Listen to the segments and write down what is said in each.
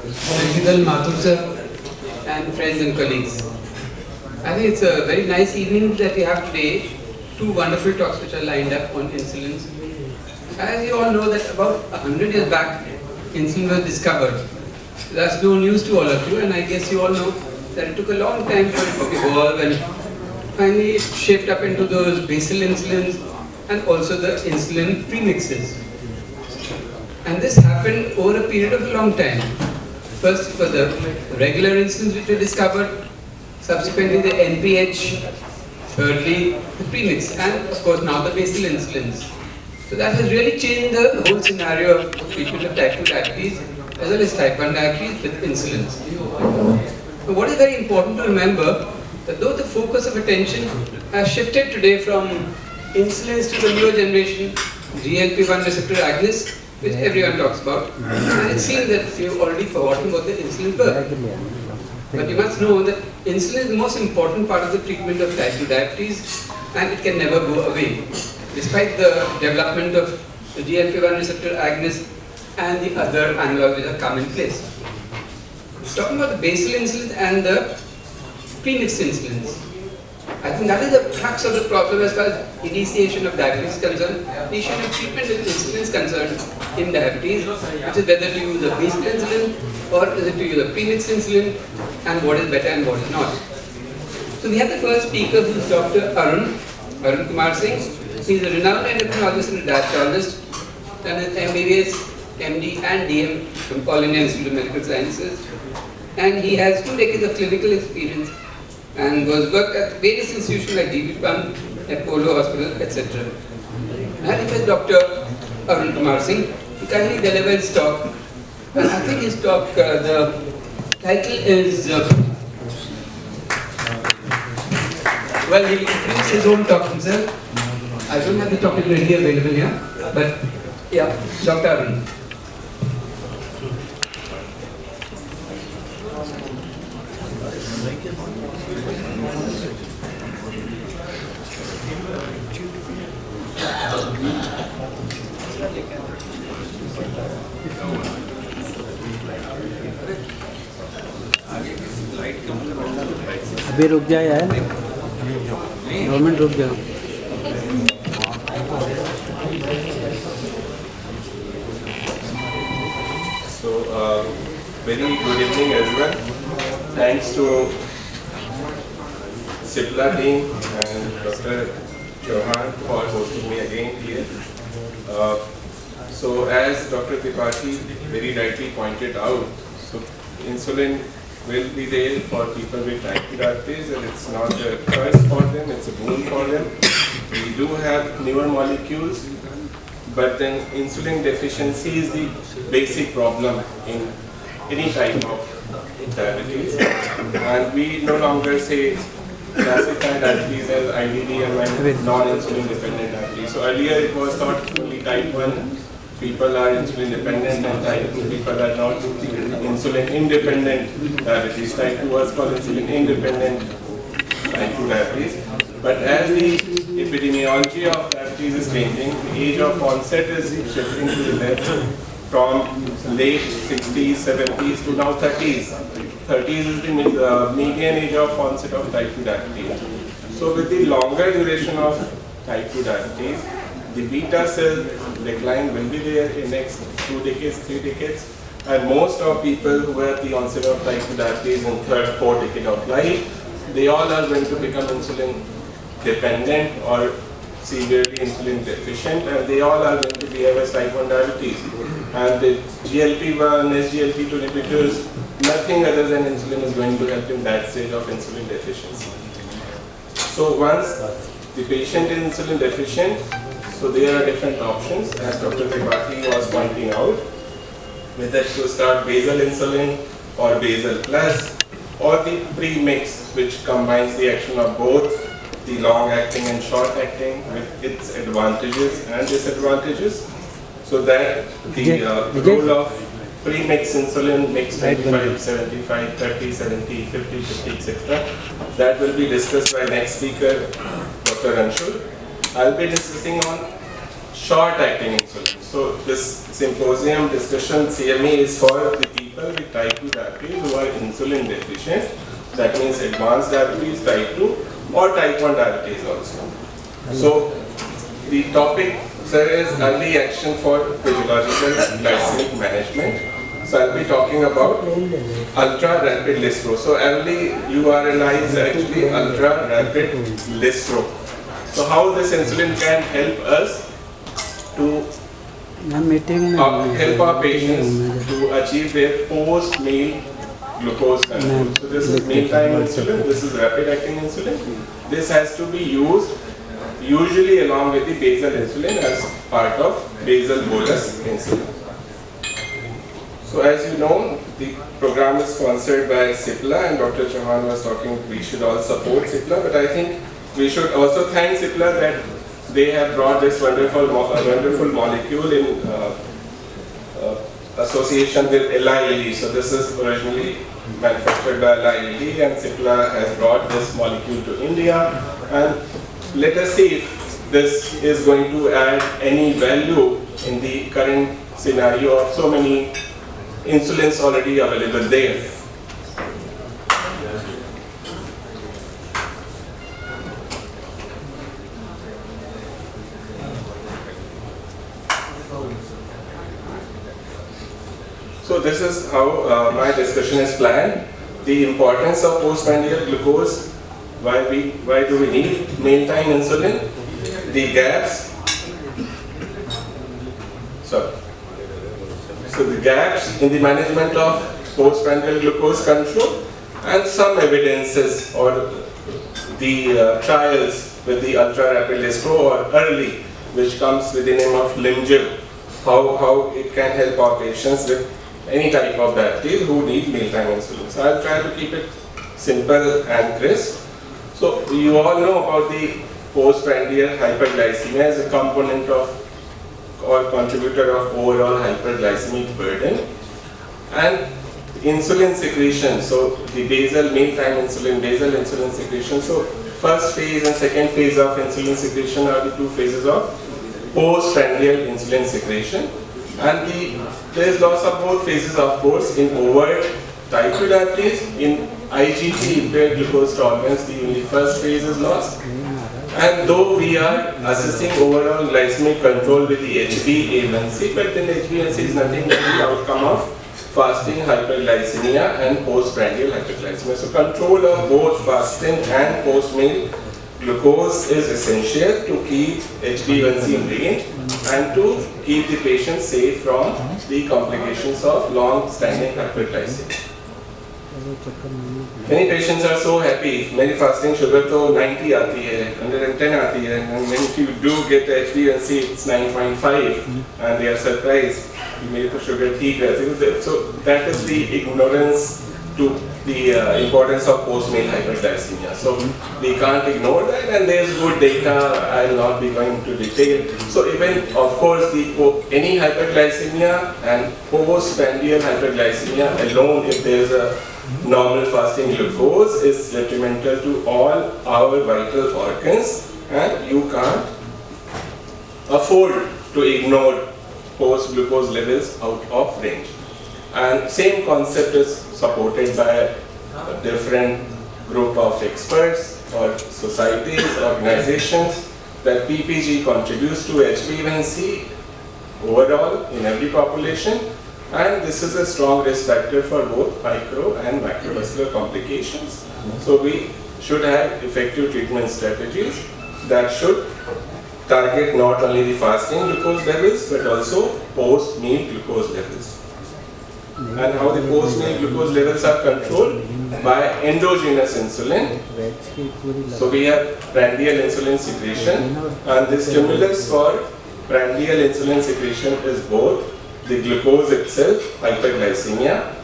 Principal Mathur sir, and friends and colleagues. I think it's a very nice evening that we have today. Two wonderful talks which are lined up on insulins. As you all know that about 100 years back, insulin was discovered. That's no news to all of you, and I guess you all know that it took a long time for it to evolve, and finally it shaped up into those basal insulins and also the insulin premixes. And this happened over a period of a long time. First for the regular insulins which were discovered, subsequently the NPH, thirdly the premix, and of course now the basal insulins. So that has really changed the whole scenario of treatment of type 2 diabetes as well as type 1 diabetes with insulins. But what is very important to remember, that though the focus of attention has shifted today from insulins to the newer generation GLP-1 receptor agonists, which everyone talks about, and it seems that you've already forgotten what the insulin were. But you must know that insulin is the most important part of the treatment of type 2 diabetes, and it can never go away, despite the development of the GLP-1 receptor agonist and the other analogs which have come in place. Talking about the basal insulins and the premix insulins, I think that is the crux of the problem as far as initiation of diabetes is concerned. Initiation of treatment with insulin is concerned in diabetes, which is whether to use a basal insulin or is it to use a premix insulin, and what is better and what is not. So we have the first speaker, who is Dr. Arun Kumar Singh. He is a renowned endocrinologist and diabetologist, done his MBBS, MD and DM from All India Institute of Medical Sciences, and he has 2 decades of clinical experience and was worked at various institutions like DB-1, Apollo Hospital, etc. I request Dr. Arun Kumar Singh to kindly deliver his talk. And I think his talk, the title is, well, he introduced his own talk himself. I don't have the topic ready available here, but yeah, Dr. Arun. अभी रुक जाए यार, 2 minute रुक जाओ. So, very good evening everyone. Thanks to Cipla team and Dr. Chauhan for hosting me again here. So as Dr. Tripathi very rightly pointed out, so insulin will be there for people with type 2 diabetes, and it's not a curse for them, it's a boon for them. We do have newer molecules, but then insulin deficiency is the basic problem in any type of diabetes. And we no longer say classify diabetes as IDD and non-insulin dependent diabetes. So earlier it was thought only type 1 people are insulin dependent and type 2 people are not insulin independent diabetes. Type 2 was called insulin independent type 2 diabetes. But as the epidemiology of diabetes is changing, the age of onset is shifting to the left from late 60s, 70s to now 30s. 30s is the median age of onset of type 2 diabetes. So with the longer duration of type 2 diabetes, the beta cell decline will be there in next 2 decades, 3 decades, and most of people who have the onset of type 2 diabetes in 3rd, 4th decade of life, they all are going to become insulin dependent or severely insulin deficient, and they all are going to behave as type 1 diabetes. And the GLP-1, SGLT2 inhibitors, nothing other than insulin is going to help in that stage of insulin deficiency. So once the patient is insulin deficient, so there are different options, as Dr. Tripathi was pointing out, whether to start basal insulin or basal plus, or the premix, which combines the action of both the long-acting and short-acting with its advantages and disadvantages, so that the role of premix insulin, mix 25, 75, 30, 70, 50, 50, etc. That will be discussed by next speaker, Dr. Anshu. I'll be discussing on short-acting insulin. So this symposium discussion CME is for the people with type 2 diabetes who are insulin deficient. That means advanced diabetes, type 2 or type 1 diabetes also. So the topic, sir, is early action for physiological glycemic management. So I'll be talking about ultra rapid listro. So early URLI is actually ultra rapid listro. So how this insulin can help us to help our patients to achieve their post-meal glucose control. So this is mealtime insulin, this is rapid acting insulin. This has to be used usually along with the basal insulin as part of basal bolus insulin. So as you know, the program is sponsored by CIPLA, and Dr. Chauhan was talking we should all support CIPLA, but I think we should also thank CIPLA that they have brought this wonderful molecule in association with Eli Lilly. So this is originally manufactured by Eli Lilly, and CIPLA has brought this molecule to India. And let us see if this is going to add any value in the current scenario of so many insulins already available there. So this is how my discussion is planned. The importance of postprandial glucose, why do we need mealtime insulin, the gaps, so the gaps in the management of postprandial glucose control, and some evidences or the trials with the ultra rapid listro or early, which comes with the name of Limgib, how it can help our patients with any type of diabetes who need mealtime insulin. So I'll try to keep it simple and crisp. So you all know about the postprandial hyperglycemia as a component of or contributor of overall hyperglycemic burden, and insulin secretion. So the basal mealtime insulin, basal insulin secretion. So first phase and second phase of insulin secretion are the two phases of postprandial insulin secretion, and there is loss of both phases, of course, in overt type 2 diabetes. In IGT, impaired glucose tolerance, the only first phase is lost. And though we are assessing overall glycemic control with the HbA1c, but then HbA1c is nothing but the outcome of fasting hyperglycemia and postprandial hyperglycemia. So control of both fasting and post-meal glucose is essential to keep HbA1c in range and to keep the patient safe from the complications of long-standing hyperglycemia. Many patients are so happy, मेरी fasting sugar तो 90 आती है, 110 आती है, and when you do get HbA1c it's 9.5, and they are surprised कि मेरी तो sugar ठीक है. So that is the ignorance to the importance of post-meal hyperglycemia. So we can't ignore that, and there is good data. I will not be going into detail. So even of course any hyperglycemia and postprandial hyperglycemia alone, if there is a normal fasting glucose, is detrimental to all our vital organs, and you can't afford to ignore post-glucose levels out of range. And same concept is supported by a different group of experts or societies, organizations, that PPG contributes to HbA1c overall in every population, and this is a strong risk factor for both micro and macrovascular complications. So we should have effective treatment strategies that should target not only the fasting glucose levels but also post-meal glucose levels. And how the post-meal glucose levels are controlled by endogenous insulin. So we have prandial insulin secretion, and the stimulus for prandial insulin secretion is both the glucose itself, hyperglycemia,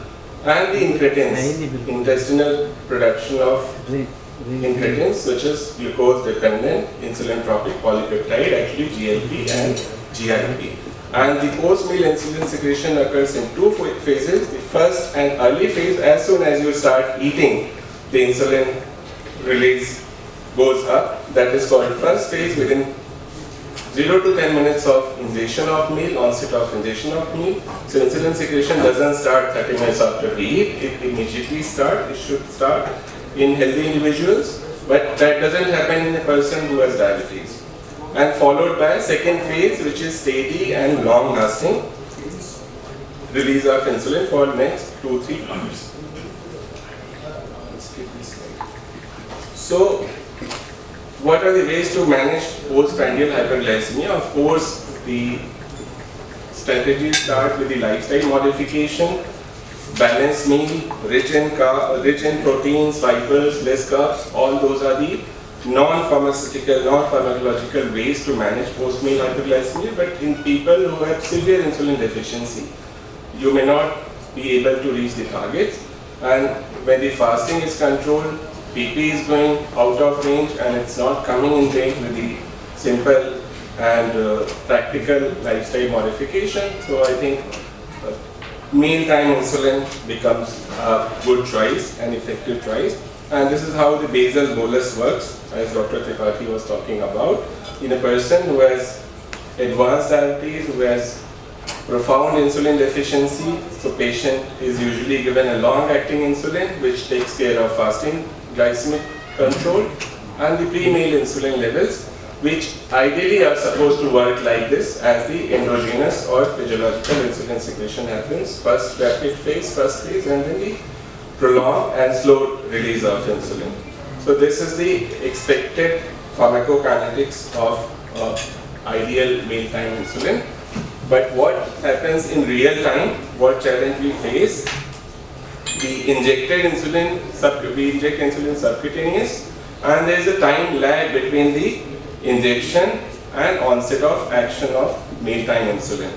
and the incretins, intestinal production of incretins, which is glucose-dependent insulin-tropic polypeptide, actually GLP and GIP. And the post-meal insulin secretion occurs in two phases. The first and early phase, as soon as you start eating, the insulin release goes up. That is called first phase. Within 0 to 10 minutes of ingestion of meal, onset of ingestion of meal. So insulin secretion doesn't start 30 minutes after we eat, it immediately starts. It should start in healthy individuals, but that doesn't happen in a person who has diabetes. And followed by second phase, which is steady and long lasting release of insulin for next 2-3 hours. So, what are the ways to manage postprandial hyperglycemia? Of course, the strategies start with the lifestyle modification, balanced meal, rich in proteins, fibers, less carbs. All those are the non-pharmaceutical, non-pharmacological ways to manage post-meal hyperglycemia. But in people who have severe insulin deficiency, you may not be able to reach the targets. And when the fasting is controlled, PP is going out of range and it's not coming in range with the simple and practical lifestyle modification. So I think mealtime insulin becomes a good choice, an effective choice. And this is how the basal bolus works, as Dr. Tripathi was talking about. In a person who has advanced diabetes, who has profound insulin deficiency, so patient is usually given a long-acting insulin which takes care of fasting glycemic control and the pre-meal insulin levels, which ideally are supposed to work like this as the endogenous or physiological insulin secretion happens. First rapid phase, first phase, and then the prolonged and slow release of insulin. So this is the expected pharmacokinetics of ideal mealtime insulin. But what happens in real time, what challenge we face? We inject insulin subcutaneous, and there is a time lag between the injection and onset of action of mealtime insulin.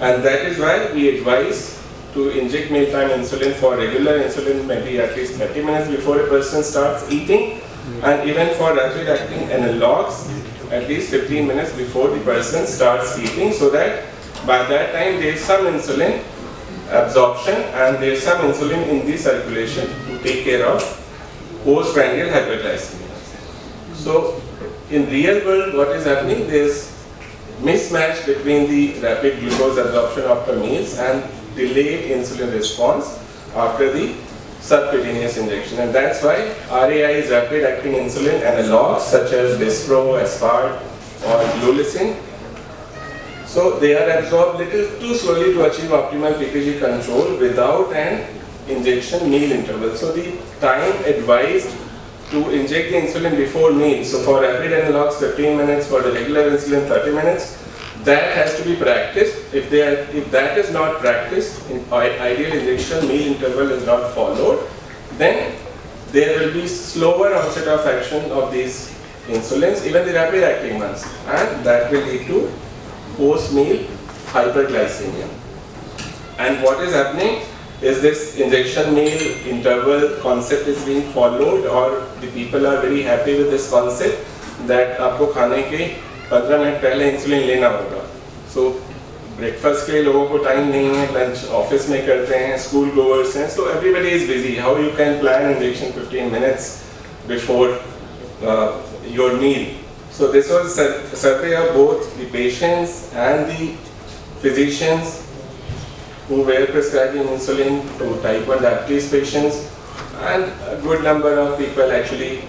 And that is why we advise to inject mealtime insulin for regular insulin maybe at least 30 minutes before a person starts eating, and even for rapid acting analogs at least 15 minutes before the person starts eating, so that by that time there is some insulin absorption and there is some insulin in the circulation to take care of postprandial hyperglycemia. So in real world what is happening, there is mismatch between the rapid glucose absorption after meals and delayed insulin response after the subcutaneous injection, and that's why RAI's rapid acting insulin analogs such as Dispro, Aspart or Glulicin, so they are absorbed little too slowly to achieve optimal PKG control without an injection meal interval. So the time advised to inject the insulin before meals, so for rapid analogs 15 minutes, for the regular insulin 30 minutes, that has to be practiced. If that is not practiced, in ideal injection meal interval is not followed, then there will be slower onset of action of these insulins, even the rapid acting ones, and that will lead to post-meal hyperglycemia. And what is happening is this injection meal interval concept is being followed, or the people are very happy with this concept that आपको खाने के 15 minute पहले insulin लेना होगा. So breakfast के लिए लोगों को टाइम नहीं है, लंच ऑफिस में करते हैं, स्कूल गोवर्स हैं, so everybody is busy. How you can plan injection 15 minutes before your meal? So this was a survey of both the patients and the physicians who were prescribing insulin to type 1 diabetes patients, and a good number of people actually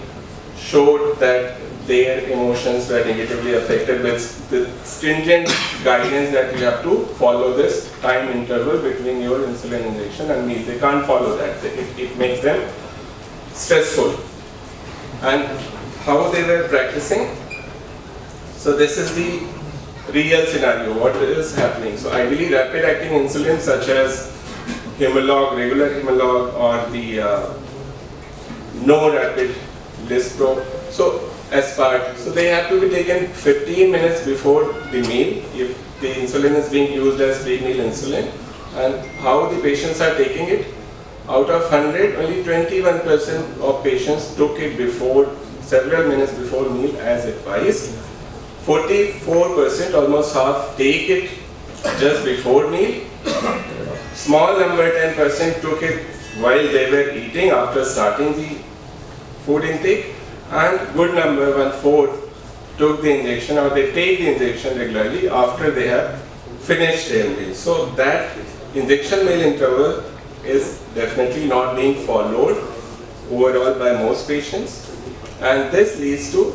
showed that their emotions were negatively affected with the stringent guidance that you have to follow this time interval between your insulin injection and meal. They can't follow that. It makes them stressful. And how they were practicing? So this is the real scenario, what is happening. So ideally rapid acting insulin such as Humalog, regular Humalog, or the no rapid Lispro, so Aspart, so they have to be taken 15 minutes before the meal if the insulin is being used as pre-meal insulin. And how the patients are taking it? Out of 100, only 21% of patients took it before, several minutes before meal as advised. 44%, almost half, take it just before meal. Small number, 10%, took it while they were eating after starting the food intake, and good number, 1/4, took the injection or they take the injection regularly after they have finished their meal. So that injection meal interval is definitely not being followed overall by most patients, and this leads to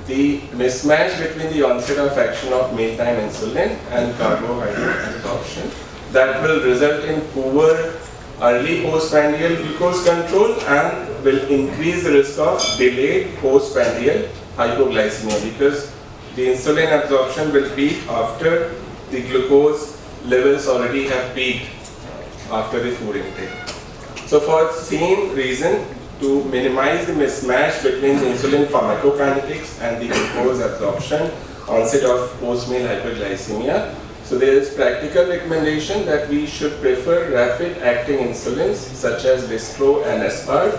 the mismatch between the onset of action of mealtime insulin and carbohydrate absorption that will result in poor early postprandial glucose control and will increase the risk of delayed postprandial hypoglycemia, because the insulin absorption will peak after the glucose levels already have peaked after the food intake. So for the same reason, to minimize the mismatch between the insulin pharmacokinetics and the glucose absorption, onset of post-meal hyperglycemia, so there is practical recommendation that we should prefer rapid-acting insulins such as Lispro and Aspart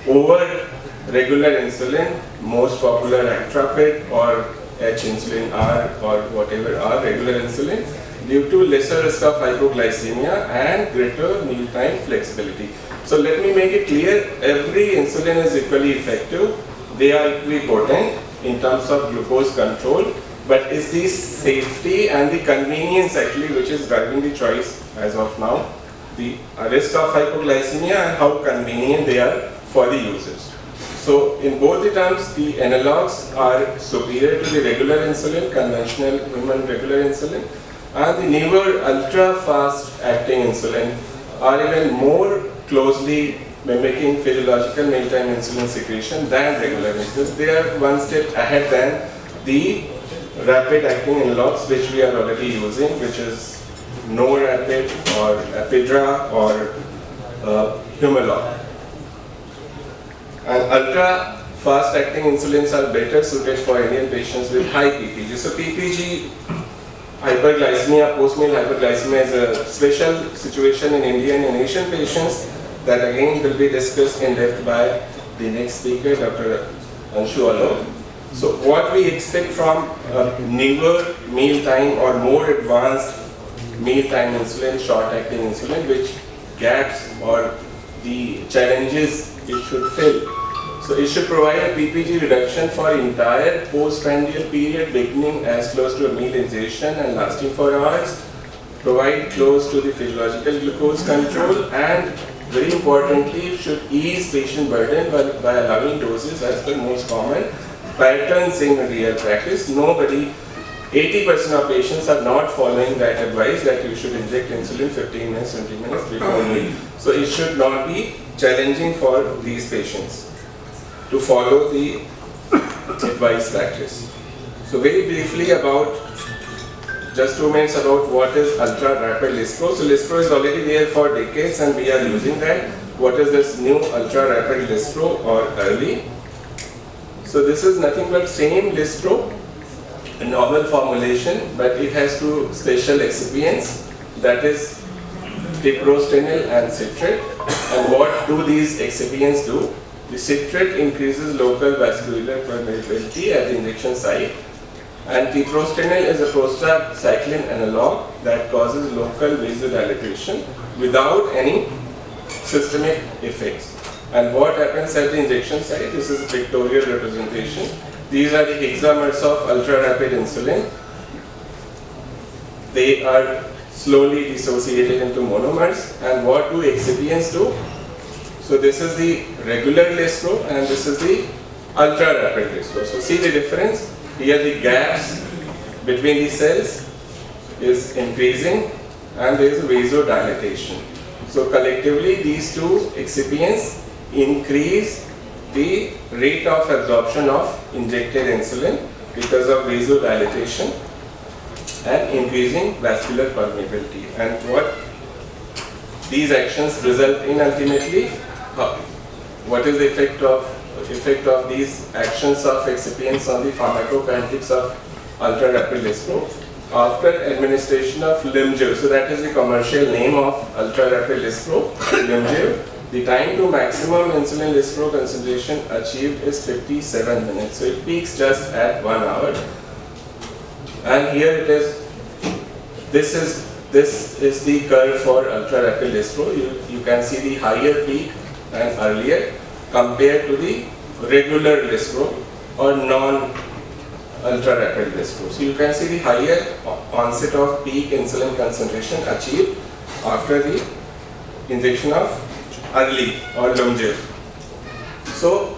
over regular insulin, most popular Actrapid or H-insulin R or whatever are regular insulin, due to lesser risk of hypoglycemia and greater mealtime flexibility. So let me make it clear, every insulin is equally effective, they are equally potent in terms of glucose control, but it's the safety and the convenience actually which is driving the choice as of now. The risk of hypoglycemia and how convenient they are for the users. So in both the terms, the analogs are superior to the regular insulin, conventional human regular insulin, and the newer ultra-fast acting insulin are even more closely mimicking physiological mealtime insulin secretion than regular insulin. They are one step ahead than the rapid-acting analogs which we are already using, which is Norapid or Apidra or Humalog. And ultra-fast-acting insulins are better suited for Indian patients with high PPG. So PPG hyperglycemia, post-meal hyperglycemia is a special situation in Indian and Asian patients that again will be discussed in depth by the next speaker, Dr. Anshu Alok. So what we expect from a newer mealtime or more advanced mealtime insulin, short-acting insulin, which gaps or the challenges it should fill. So it should provide a PPG reduction for entire postprandial period, beginning as close to a meal ingestion and lasting for hours, provide close to the physiological glucose control, and very importantly should ease patient burden by allowing doses as per most common patterns in real practice. 80% of patients are not following that advice that you should inject insulin 15 minutes, 20 minutes before meal. So it should not be challenging for these patients to follow the advice practice. So very briefly about, just 2 minutes about what is ultra rapid Lispro. So Lispro is already there for decades and we are using that. What is this new ultra rapid Lispro or early? So this is nothing but same Lispro, a novel formulation, but it has two special excipients, that is treprostinil and citrate. And what do these excipients do? The citrate increases local vascular permeability at the injection site, and treprostinil is a prostacyclin analog that causes local vasodilatation without any systemic effects. And what happens at the injection site? This is a pictorial representation. These are the hexamers of ultra-rapid insulin. They are slowly dissociated into monomers. And what do excipients do? So this is the regular Lispro and this is the ultra-rapid Lispro. So see the difference? Here the gaps between the cells is increasing and there is a vasodilatation. So collectively these two excipients increase the rate of absorption of injected insulin because of vasodilatation and increasing vascular permeability. And what these actions result in ultimately, what is the effect of these actions of excipients on the pharmacokinetics of ultra-rapid Lispro? After administration of Limgiv, so that is the commercial name of ultra-rapid Lispro, Limgiv, the time to maximum insulin Lispro concentration achieved is 57 minutes. So it peaks just at 1 hour. And here it is, this is the curve for ultra-rapid Lispro. You can see the higher peak and earlier compared to the regular Lispro or ultra rapid lispro. So you can see the higher onset of peak insulin concentration achieved after the injection of URLI or Lumjir. So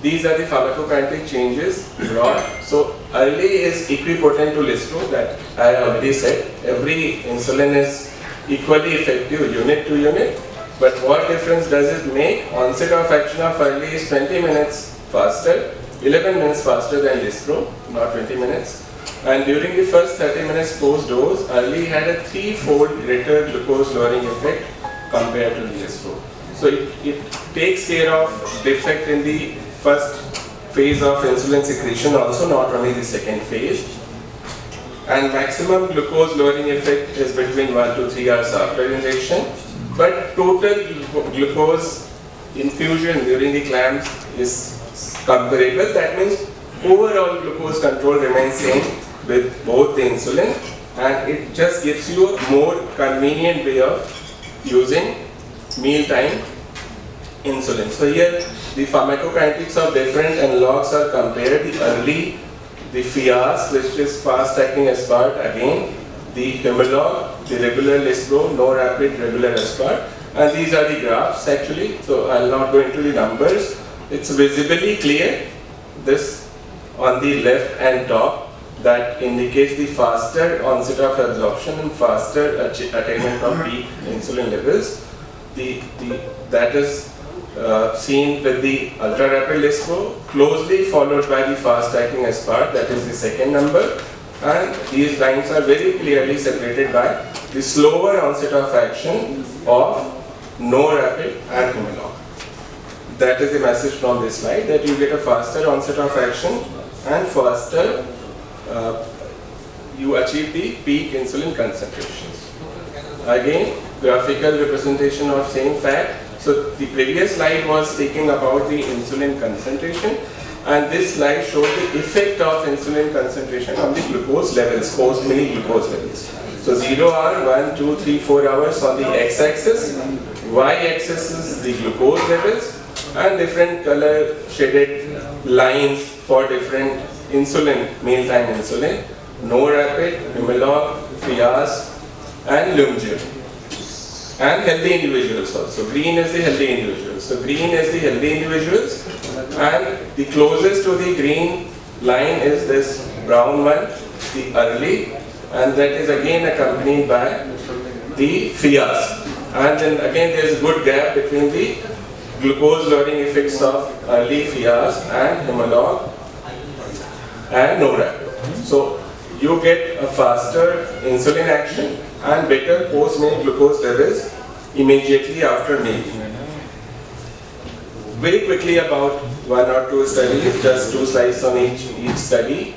these are the pharmacokinetic changes brought. So URLI is equipotent to lispro, that I already said. Every insulin is equally effective unit to unit. But what difference does it make? Onset of action of URLI is 20 minutes faster, 11 minutes faster than lispro, not 20 minutes. And during the first 30 minutes post-dose, URLI had a 3-fold greater glucose lowering effect compared to the lispro. So it takes care of defect in the first phase of insulin secretion also, not only the second phase. And maximum glucose lowering effect is between 1 to 3 hours after injection. But total glucose infusion during the clamps is comparable. That means overall glucose control remains same with both the insulin, and it just gives you a more convenient way of using mealtime insulin. So here the pharmacokinetics of different analogs are compared. The URLI, the Fias, which is fast acting aspart, again the Humalog, the regular lispro, no rapid regular aspart, and these are the graphs actually. So I'll not go into the numbers. It's visibly clear. This on the left and top, that indicates the faster onset of absorption and faster attainment of peak insulin levels. That is seen with the ultra rapid lispro, closely followed by the fast acting aspart, that is the second number. And these lines are very clearly separated by the slower onset of action of no rapid and Humalog. That is the message from this slide, that you get a faster onset of action and faster you achieve the peak insulin concentrations. Again, graphical representation of same fact. So the previous slide was speaking about the insulin concentration, and this slide showed the effect of insulin concentration on the glucose levels, post-meal glucose levels. So 0 hour, 1, 2, 3, 4 hours on the x-axis, y-axis is the glucose levels, and different color shaded lines for different insulin, mealtime insulin, no rapid, Humalog, Fias, and Lumjir. And healthy individuals also. Green is the healthy individuals. So green is the healthy individuals, and the closest to the green line is this brown one, the URLI, and that is again accompanied by the Fias. And then again there is a good gap between the glucose lowering effects of URLI, Fias, and Humalog and no rapid. So you get a faster insulin action and better post-meal glucose levels immediately after meal. Very quickly about 1 or 2 studies, just 2 slides on each study.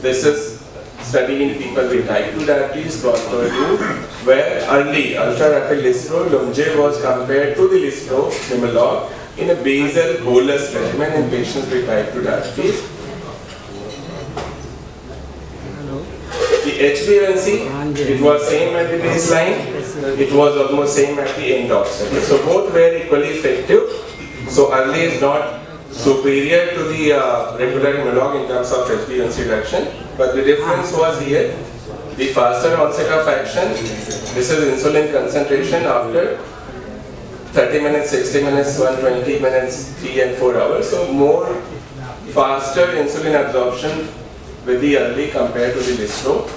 This is study in people with type 2 diabetes, Pronto 2, where URLI, ultra rapid lispro, Lumjir was compared to the lispro, Humalog, in a basal bolus regimen in patients with type 2 diabetes. The HbA1c, it was same at the baseline, it was almost same at the end of study. So both were equally effective. So URLI is not superior to the regular Humalog in terms of HbA1c reduction, but the difference was here, the faster onset of action. This is insulin concentration after 30 minutes, 60 minutes, 120 minutes, 3 and 4 hours. So more faster insulin absorption with the URLI compared to the lispro.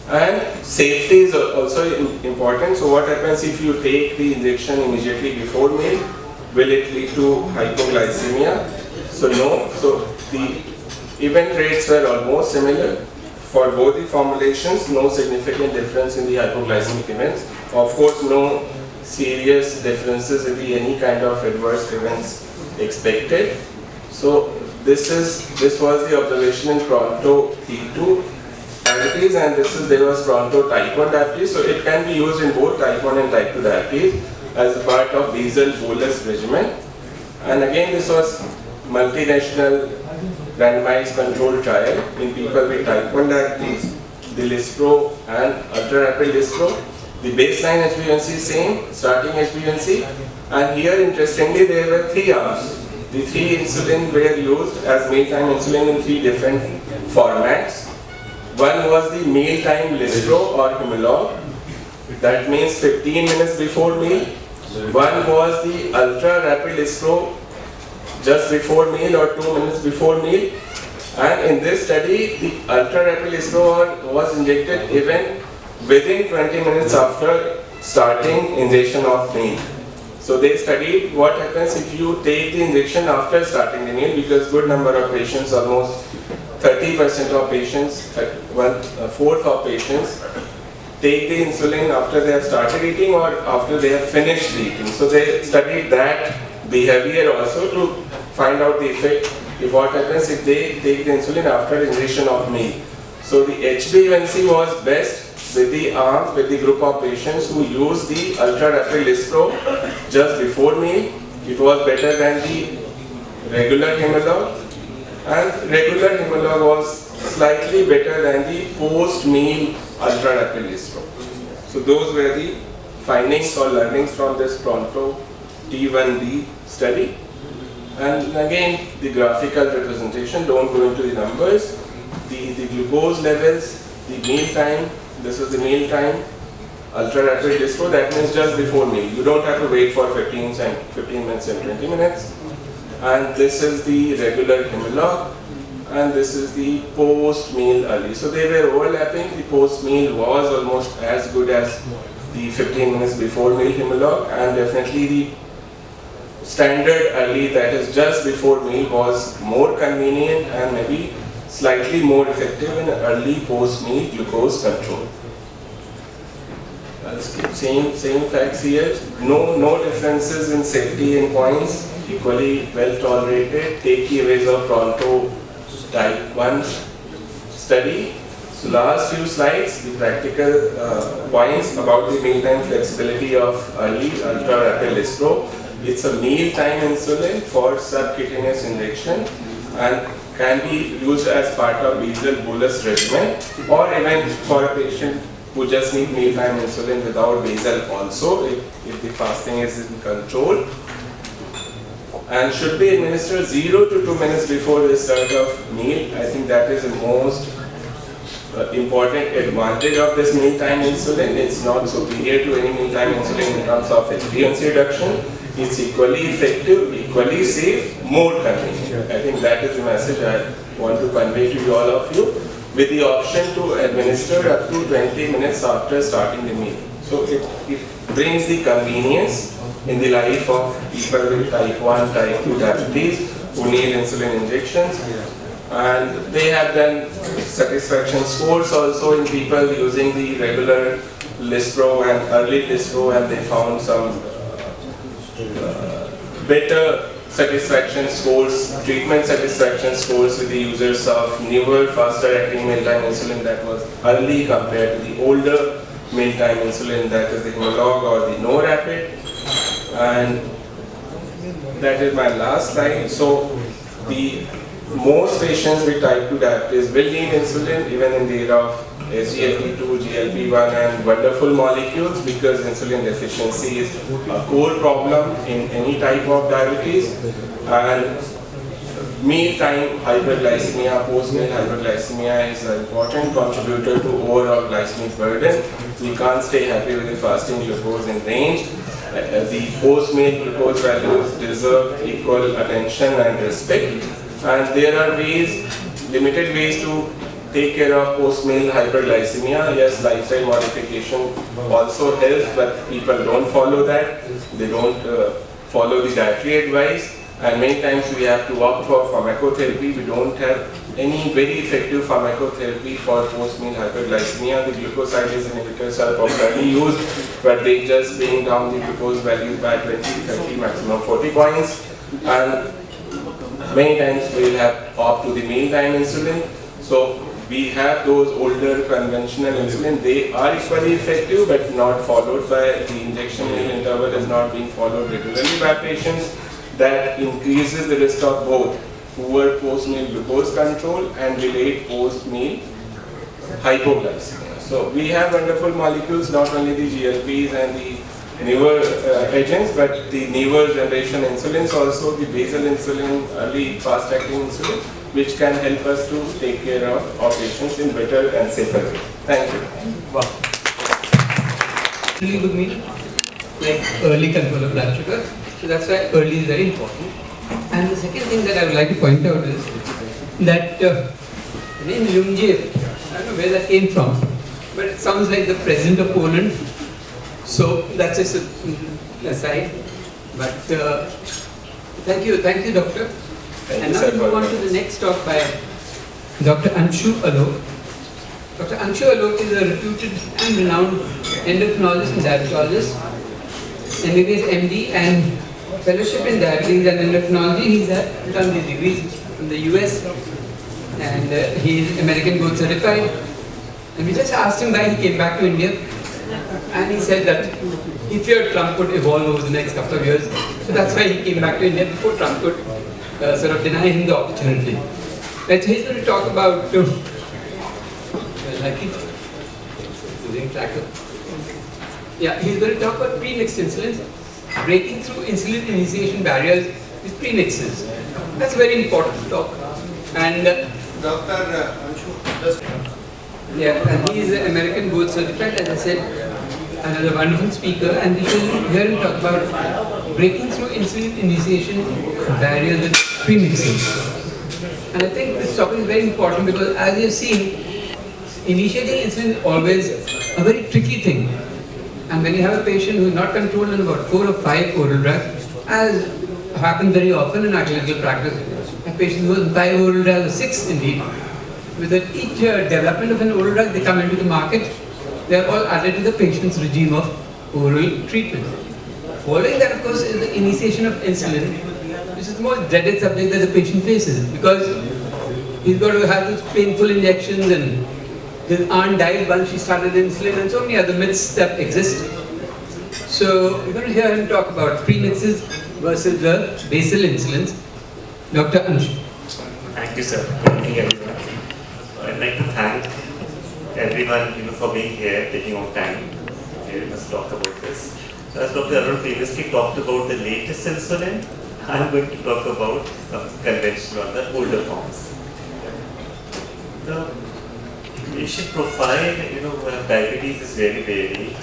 And safety is also important. So what happens if you take the injection immediately before meal? Will it lead to hypoglycemia? So no. So the event rates were almost similar for both the formulations. No significant difference in the hypoglycemic events. Of course, no serious differences in any kind of adverse events expected. So this was the observation in Pronto T2 diabetes, and there was Pronto type 1 diabetes. So it can be used in both type 1 and type 2 diabetes as a part of basal bolus regimen. And again, this was multinational randomized controlled trial in people with type 1 diabetes, the lispro and ultra rapid lispro. The baseline HbA1c same, starting HbA1c, and here interestingly there were 3 arms. The 3 insulin were used as mealtime insulin in 3 different formats. One was the mealtime listro or Humalog, that means 15 minutes before meal. One was the ultra rapid listro, just before meal or 2 minutes before meal. And in this study, the ultra rapid listro was injected even within 20 minutes after starting injection of meal. So they studied what happens if you take the injection after starting the meal, because good number of patients, almost 30% of patients, 1/4 of patients, take the insulin after they have started eating or after they have finished eating. So they studied that behavior also to find out the effect, if what happens if they take the insulin after injection of meal. So the HbA1c was best with the arm, with the group of patients who used the ultra rapid listro just before meal. It was better than the regular Humalog, and regular Humalog was slightly better than the post-meal ultra rapid listro. So those were the findings or learnings from this Pronto T1D study. And again, the graphical representation, don't go into the numbers. The glucose levels, the meal time, this is the meal time, ultra rapid listro, that means just before meal. You don't have to wait for 15 minutes and 20 minutes. And this is the regular Humalog, and this is the post-meal early. So they were overlapping. The post-meal was almost as good as the 15 minutes before meal Humalog, and definitely the standard early, that is just before meal, was more convenient and maybe slightly more effective in early post-meal glucose control. I'll skip same facts here. No differences in safety endpoints. Equally well tolerated. Takeaways of Pronto Type 1 study. So last few slides, the practical points about the mealtime flexibility of early ultra rapid listro. It's a mealtime insulin for subcutaneous injection and can be used as part of basal bolus regimen, or even for a patient who just need mealtime insulin without basal also, if the fasting is in control. And should be administered 0 to 2 minutes before the start of meal. I think that is the most important advantage of this mealtime insulin. It's not superior to any mealtime insulin in terms of HbA1c reduction. It's equally effective, equally safe, more convenient. I think that is the message I want to convey to all of you, with the option to administer up to 20 minutes after starting the meal. So it brings the convenience in the life of people with type 1, type 2 diabetes who need insulin injections. And they have done satisfaction scores also in people using the regular listro and early listro, and they found some better satisfaction scores, treatment satisfaction scores with the users of newer, faster acting mealtime insulin that was early compared to the older mealtime insulin, that is the Humalog or the no rapid. And that is my last slide. So the most patients with type 2 diabetes will need insulin even in the era of SGLT2, GLP-1 and wonderful molecules, because insulin deficiency is a core problem in any type of diabetes. And mealtime hyperglycemia, post-meal hyperglycemia is an important contributor to overall glycemic burden. We can't stay happy with the fasting glucose in range. The post-meal glucose values deserve equal attention and respect. And there are ways, limited ways to take care of post-meal hyperglycemia. Yes, lifestyle modification also helps, but people don't follow that. They don't follow the dietary advice. And many times we have to opt for pharmacotherapy. We don't have any very effective pharmacotherapy for post-meal hyperglycemia. The glucosidase inhibitors are popularly used, but they just bring down the glucose values by 20, 30, maximum 40 points. And many times we will have opt to the mealtime insulin. So we have those older conventional insulin. They are equally effective, but not followed by the injection meal interval is not being followed regularly by patients. That increases the risk of both poor post-meal glucose control and delayed post-meal hypoglycemia. So we have wonderful molecules, not only the GLPs and the newer agents, but the newer generation insulins, also the basal insulin, early fast-acting insulin, which can help us to take care of our patients in better and safer way. Thank you. Wow. Really good mean, like early control of blood sugar. So that's why early is very important. And the second thing that I would like to point out is that the name Lumjev, I don't know where that came from, but it sounds like the president of Poland. So that's just an aside. But thank you, doctor. And now we move on to the next talk by Dr. Anshu Alok. Dr. Anshu Alok is a reputed and renowned endocrinologist and diabetologist, MBBS MD and fellowship in diabetes and endocrinology. He's done these degrees from the US and he's American board certified. And we just asked him why he came back to India, and he said that he feared Trump would evolve over the next couple of years. So that's why he came back to India before Trump could sort of deny him the opportunity. Right, so he's going to talk about Yeah, he's going to talk about premixed insulins, breaking through insulin initiation barriers with premixes. That's a very important talk. And Dr. Anshu, and he is an American board certified, as I said, another wonderful speaker, and we will hear him talk about breaking through insulin initiation barriers with premixes. And I think this topic is very important because, as you've seen, initiating insulin is always a very tricky thing. And when you have a patient who is not controlled on about 4 or 5 oral drugs, as happens very often in our clinical practice, a patient who has 5 oral drugs or 6 indeed, with each development of an oral drug, they come into the market, they are all added to the patient's regime of oral treatment. Following that, of course, is the initiation of insulin, which is the most dreaded subject that the patient faces, because he's got to have these painful injections, and his aunt died once she started insulin, and so many other myths that exist. So we're going to hear him talk about premixes versus the basal insulins. Dr. Anshu. Thank you, sir. Good evening, everyone. I'd like to thank everyone for being here, taking out time to hear us talk about this. So as Dr. Arun previously talked about the latest insulin, I'm going to talk about some conventional on the older forms. The patient profile, who have diabetes is very varied.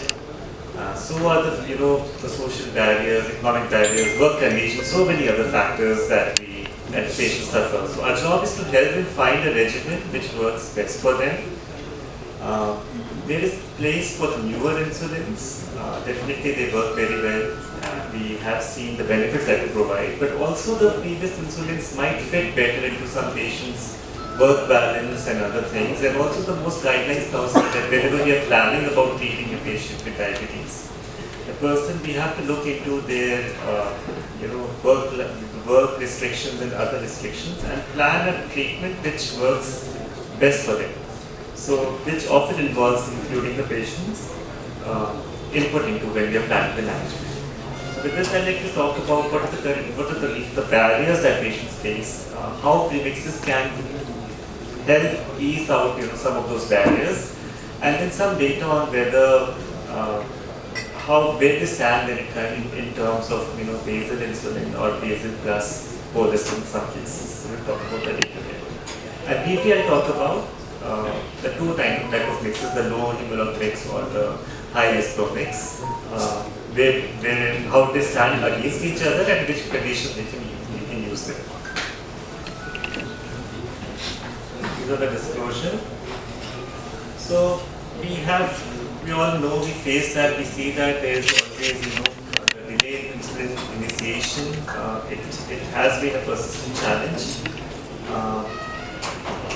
So are the social barriers, economic barriers, work conditions, so many other factors that patients suffer. So our job is to help them find a regimen which works best for them. There is place for the newer insulins. Definitely they work very well. We have seen the benefits that they provide, but also the previous insulins might fit better into some patients' work balance and other things. And also the most guidelines now say that whenever we are planning about treating a patient with diabetes, the person, we have to look into their work restrictions and other restrictions and plan a treatment which works best for them. So, which often involves including the patient's input into when we are planning the management. So, with this, I'd like to talk about what are the barriers that patients face, how premixes can help ease out some of those barriers, and then some data on whether where they stand in terms of basal insulin or basal plus bolus in some cases. So we'll talk about the data there. And briefly I'll talk about the two type of mixes, the low hemoglobin mix or the high risk mix, how they stand against each other and which conditions we can use them. These are the disclosure. So we all know, we face that, we see that there is always, the delay in insulin initiation. It has been a persistent challenge.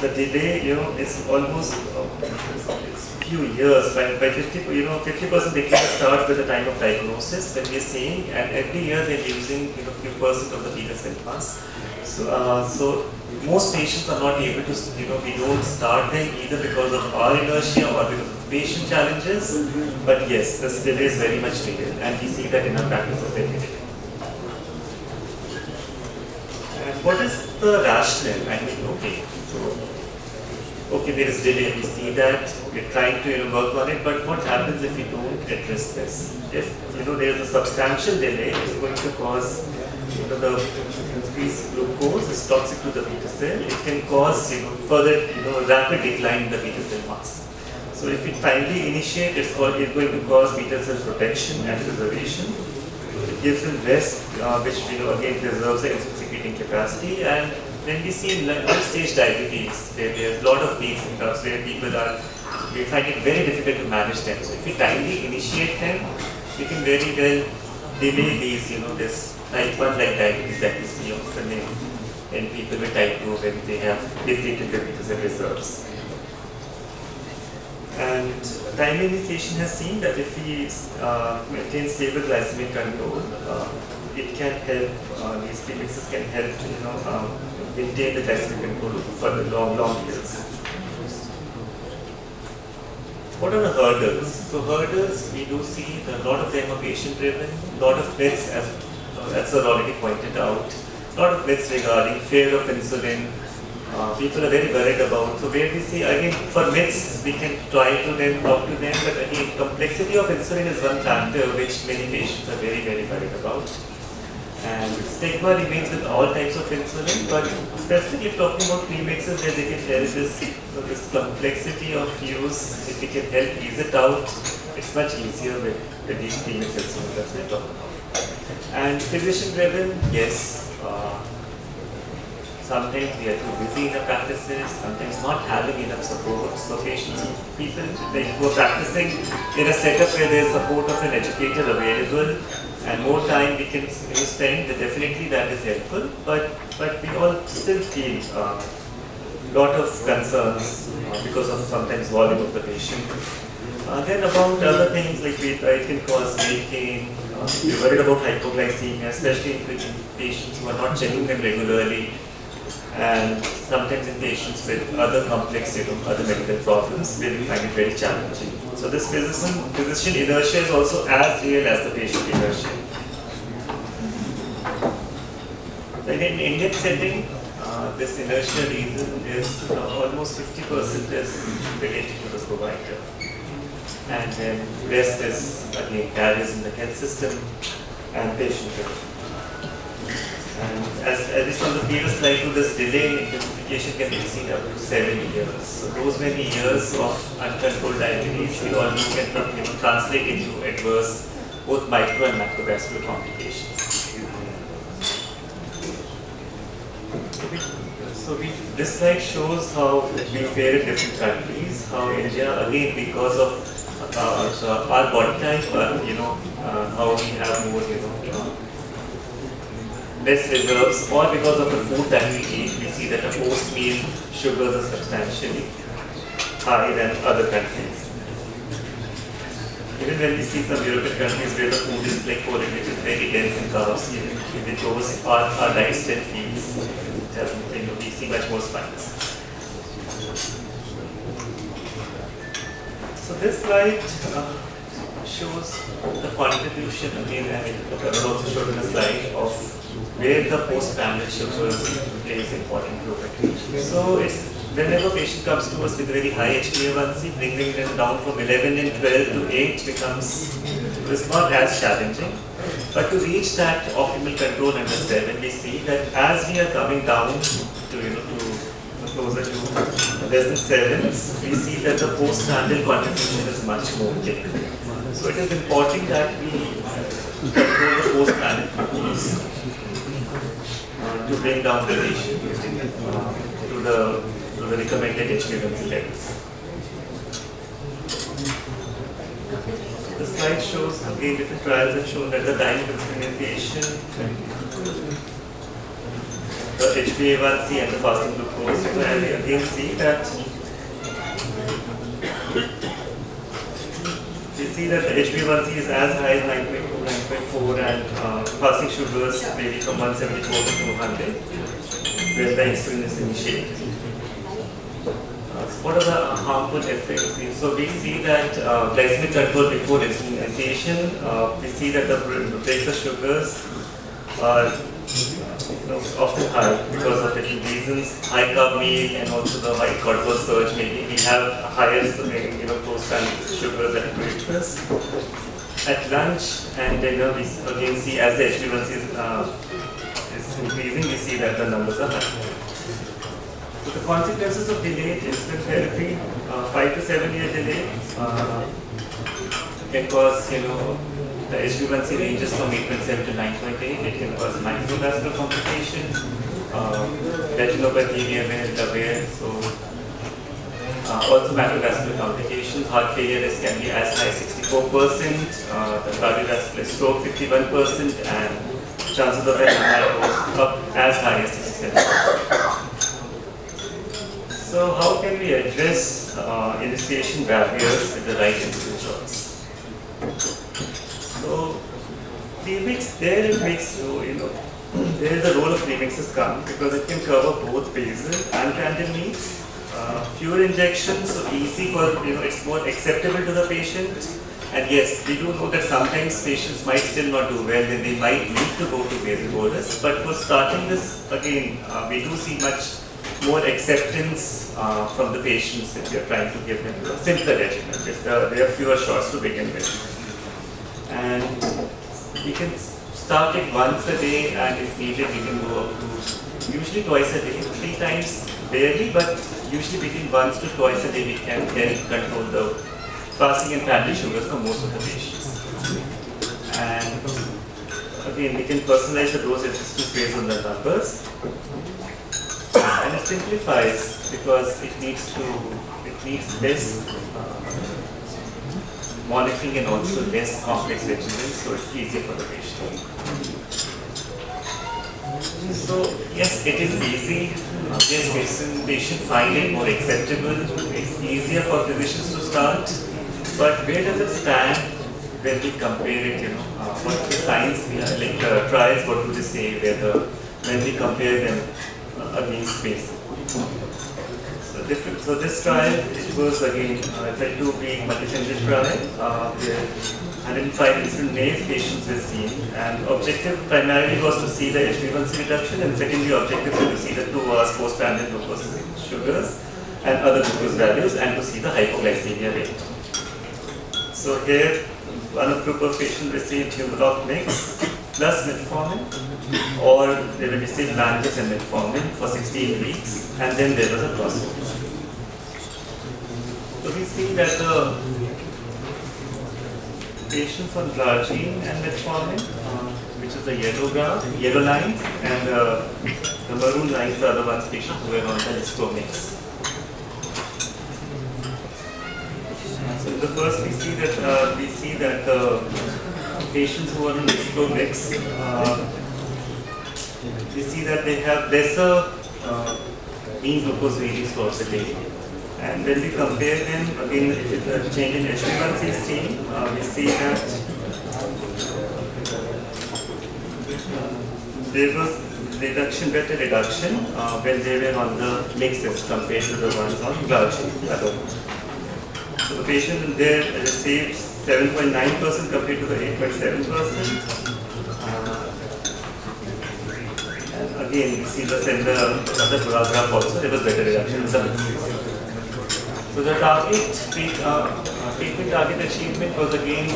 The delay, is almost it's few years. By 50% decline starts with the time of diagnosis when we are seeing, and every year they're losing few percent of the beta cell mass. So most patients are not able to, we don't start them either because of our inertia or because of patient challenges. But yes, this delay is very much needed, and we see that in our practice of every day. And what is the rationale? Okay, so okay, there is delay, we see that, we're trying to work on it, but what happens if we don't address this? If there is a substantial delay, it's going to cause the increased glucose is toxic to the beta cell. It can cause further rapid decline in the beta cell mass. So if we timely initiate, it's going to cause beta cell protection and preservation. It gives them rest, which again preserves the insulin secreting capacity. And when we see in late-stage diabetes, there's a lot of peaks in terms where we find it very difficult to manage them. So if we timely initiate them, we can very well delay these, this type 1 like diabetes that we see often in people with type 2 when they have depleted their beta cell reserves. And timely initiation has seen that if we maintain stable glycemic control, it can help, these premixes can help maintain the glycemic control for the long years. What are the hurdles? So hurdles, we do see a lot of them are patient driven, a lot of myths as Sir already pointed out, a lot of myths regarding fear of insulin. People are very worried about. So where we see, again, for myths, we can try to then talk to them, but again, complexity of insulin is one factor which many patients are very, very worried about. And stigma remains with all types of insulin, but specifically talking about premixes, where they can tell this complexity of use, if we can help ease it out, it's much easier with these premix insulin that we're talking about. And physician-driven, yes. Sometimes we are too busy in the practices, sometimes not having enough support. So people who are practicing in a setup where there is support of an educator available and more time we can spend, definitely that is helpful. But we all still feel a lot of concerns because of sometimes volume of the patient. Then about other things like it can cause weight gain, we're worried about hypoglycemia, especially in patients who are not checking them regularly. And sometimes in patients with other complex, other medical problems, where we find it very challenging. So this physician inertia is also as real as the patient inertia. Then in Indian setting, this inertia reason is almost 50% is related to the provider. And then rest is again barriers in the health system and patient care. And as we saw on the previous slide, this delay in intensification can be seen up to 7 years. So those many years of uncontrolled diabetes, we all can translate into adverse both micro and macrovascular complications. So this slide shows how we fare in different countries. How India, again, because of our body type, how we have more, less reserves, or because of the food that we eat, we see that the post-meal sugars are substantially higher than other countries. Even when we see some European countries where the food is like which is very dense in carbs, even those our lifestyle feeds, we see much more spikes. So this slide shows the contribution again, and Arun also showed in the slide of where the post-prandial sugars plays important role. So it's whenever a patient comes to us with very high HbA1c, bringing them down from 11 and 12 to 8 it's not as challenging. But to reach that optimal control under 7, we see that as we are coming down to closer to less than 7, we see that the post-prandial contribution is much more big. So it is important that we control the post-prandial glucose to bring down the patient to the recommended HbA1c levels. The slide shows again different trials have shown that the time of implementation, the HbA1c and the fasting glucose, and we again see that the HbA1c is as high as 9.2, 9.4, and fasting sugars vary from 174 to 200 when the insulin is initiated. What are the harmful effects? So we see that glycemic control before insulin initiation, we see that the breaks the sugars are often high because of different reasons. High carb meal and also the high cortisol surge. Maybe we have higher post-standard sugars at breakfast. At lunch and dinner, we again see as the HbA1c is increasing, we see that the numbers are high. So the consequences of delayed insulin therapy, 5 to 7 year delay, can cause the HbA1c ranges from 8.7 to 9.8. It can cause microvascular complications, retinopathy, we are aware. So also macrovascular complications, heart failure risk can be as high as 64%, the cardiovascular stroke 51%, and chances of MI up as high as 67%. So how can we address initiation barriers with the right insulin choice? So premix, there it makes there is the role of premixes come because it can cover both basal and prandial needs. Fewer injections, so easy for it's more acceptable to the patient. And yes, we do know that sometimes patients might still not do well, then they might need to go to basal bolus. But for starting this, again, we do see much more acceptance from the patients if we are trying to give them a simpler regimen. If there are fewer shots to begin with. And we can start it once a day, and if needed, we can go up to usually twice a day, 3 times barely, but usually between once to twice a day we can help control the fasting and fatty sugars for most of the patients. And again, we can personalize the dose adjustments based on the numbers. And it simplifies because it needs less monitoring and also less complex regimens, so it's easier for the patient. So yes, it is easy. Yes, patient find it more acceptable. It's easier for physicians to start. But where does it stand when we compare it? What the science, like trials, what do they say when we compare them against basic? So this trial, it was again a 2-week multi-center trial where 105 insulin maize patients were seen, and objective primarily was to see the HbA1c reduction, and secondly objective was to see the 2 hours post-prandial glucose sugars and other glucose values, and to see the hypoglycemia rate. So here, one group of patients received Humalog mix plus metformin, or they will receive Lantus and metformin for 16 weeks, and then there was a crossover. So we see that the patients on glargine and metformin, which is the yellow lines, and the maroon lines are the ones patients who were on the Lispro mix. So the first we see that the patients who are on Lispro mix, we see that they have lesser mean glucose readings throughout the day. And when we compare them, again, if the change in HbA1c is seen, we see that there was better reduction when they were on the mixes compared to the ones on glargine. So the patient there received 7.9% compared to the 8.7%. And again, we see the similar other graph also, there was better reduction in some mixes. So the treatment target achievement was again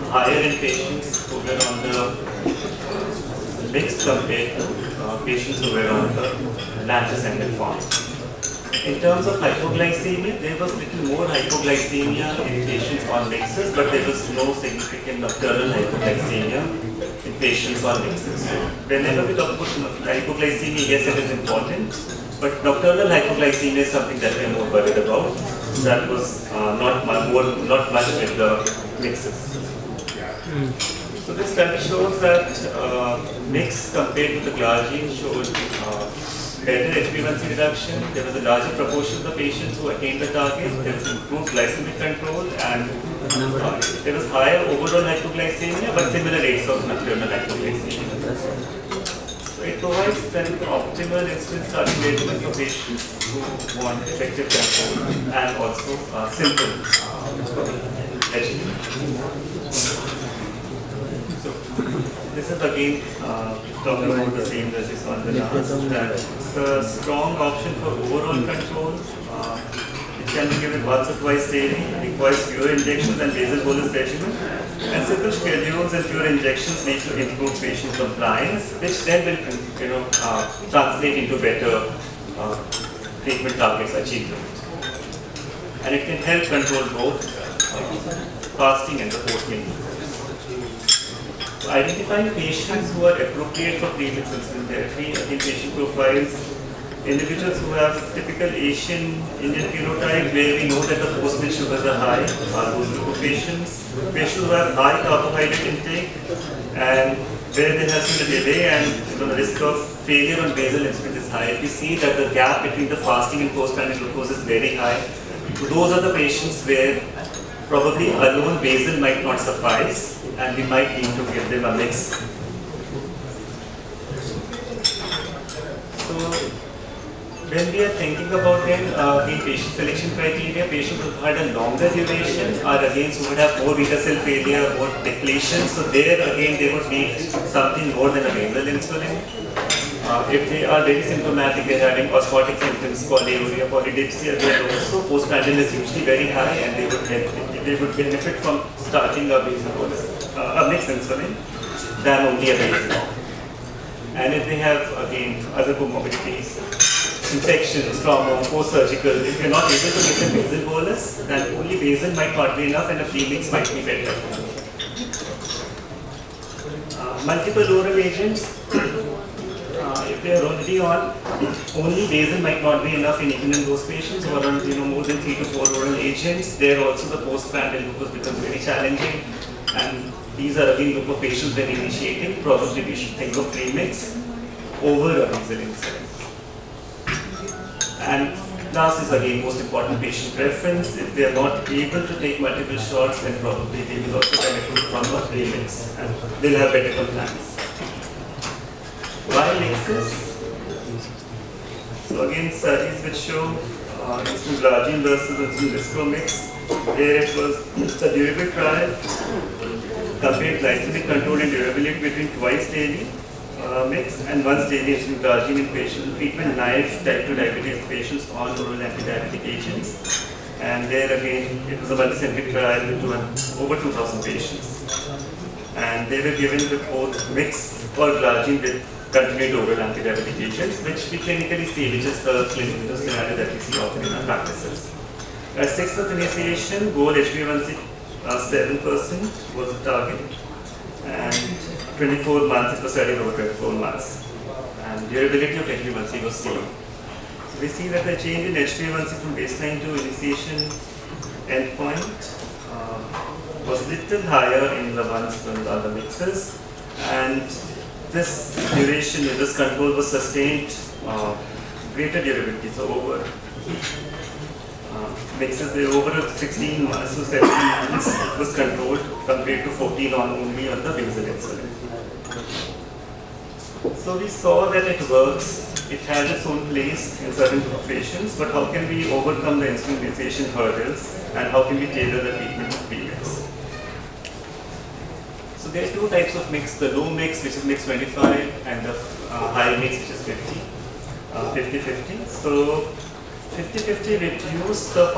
higher in patients who were on the mix compared to patients who were on the Lantus and metformin. In terms of hypoglycemia, there was little more hypoglycemia in patients on mixes, but there was no significant nocturnal hypoglycemia in patients on mixes. So whenever we talk about hypoglycemia, yes, it is important. But nocturnal hypoglycemia is something that we are more worried about. That was not much with the mixes. So this study shows that mix compared to the glargine showed better HbA1c reduction. There was a larger proportion of the patients who attained the target. There was improved glycemic control, and there was higher overall hypoglycemia, but similar rates of nocturnal hypoglycemia. It provides an optimal insulin starting regimen for patients who want effective control and also simple regimen. So this is again talking about the same as is on the last, that it's a strong option for overall control. It can be given once or twice daily, requires fewer injections than basal bolus regimen, and simple schedules and fewer injections lead to improved patient compliance, which then will translate into better treatment targets achievement. And it can help control both fasting and the post-meal. Identifying patients who are appropriate for premix insulin therapy, again patient profiles, individuals who have typical Asian Indian phenotype where we know that the post-meal sugars are high, are those group of patients. Patients who have high carbohydrate intake and where there has been a delay and the risk of failure on basal insulin is high. If you see that the gap between the fasting and post-prandial glucose is very high, so those are the patients where probably alone basal might not suffice and we might need to give them a mix. So when we are thinking about them, the patient selection criteria, patients who had a longer duration are again who would have more beta cell failure, more depletion. So there again they would need something more than a basal insulin. If they are very symptomatic, they are having osmotic symptoms, polyuria, polydipsia, then also postprandial is usually very high and they would benefit from starting a basal bolus, a mixed insulin than only a basal. And if they have again other comorbidities, infections, trauma, post-surgical, if you're not able to get a basal bolus, then only basal might not be enough and a premix might be better. Multiple oral agents, if they are already on, only basal might not be enough even in those patients who are on more than 3 to 4 oral agents. There also the post-prandial glucose becomes very challenging, and these are again group of patients when initiating. Probably we should think of premix over a basal insulin. And last is again most important, patient preference. If they are not able to take multiple shots, then probably they will also benefit from a premix and they'll have better compliance. Why mixes? So again studies which show insulin glargine versus insulin visco mix. Here it was a durable trial, compared glycemic control and durability between twice daily mix and once daily insulin glargine in patients, treatment naive type 2 diabetes patients on oral anti-diabetic agents. And there again, it was a multi-centric trial with over 2,000 patients. And they were given with both mix or glargine with continued oral anti-diabetic agents, which we clinically see, which is the clinical scenario that we see often in our practices. At 6 month initiation, goal HbA1c 7% was the target. And 24 months, it was studied over 24 months. And durability of HbA1c was seen. So we see that the change in HbA1c from baseline to initiation endpoint was little higher in the ones than the other mixes. And this duration, this control was sustained, greater durability, so over mixes, they over 16 months to 17 months was controlled compared to 14 on only on the basal insulin. So we saw that it works, it has its own place in certain patients, but how can we overcome the insulin initiation hurdles and how can we tailor the treatment to premix? So there are two types of mix, the low mix which is mix 25 and the high mix which is 50, 50-50. So 50-50 reduce the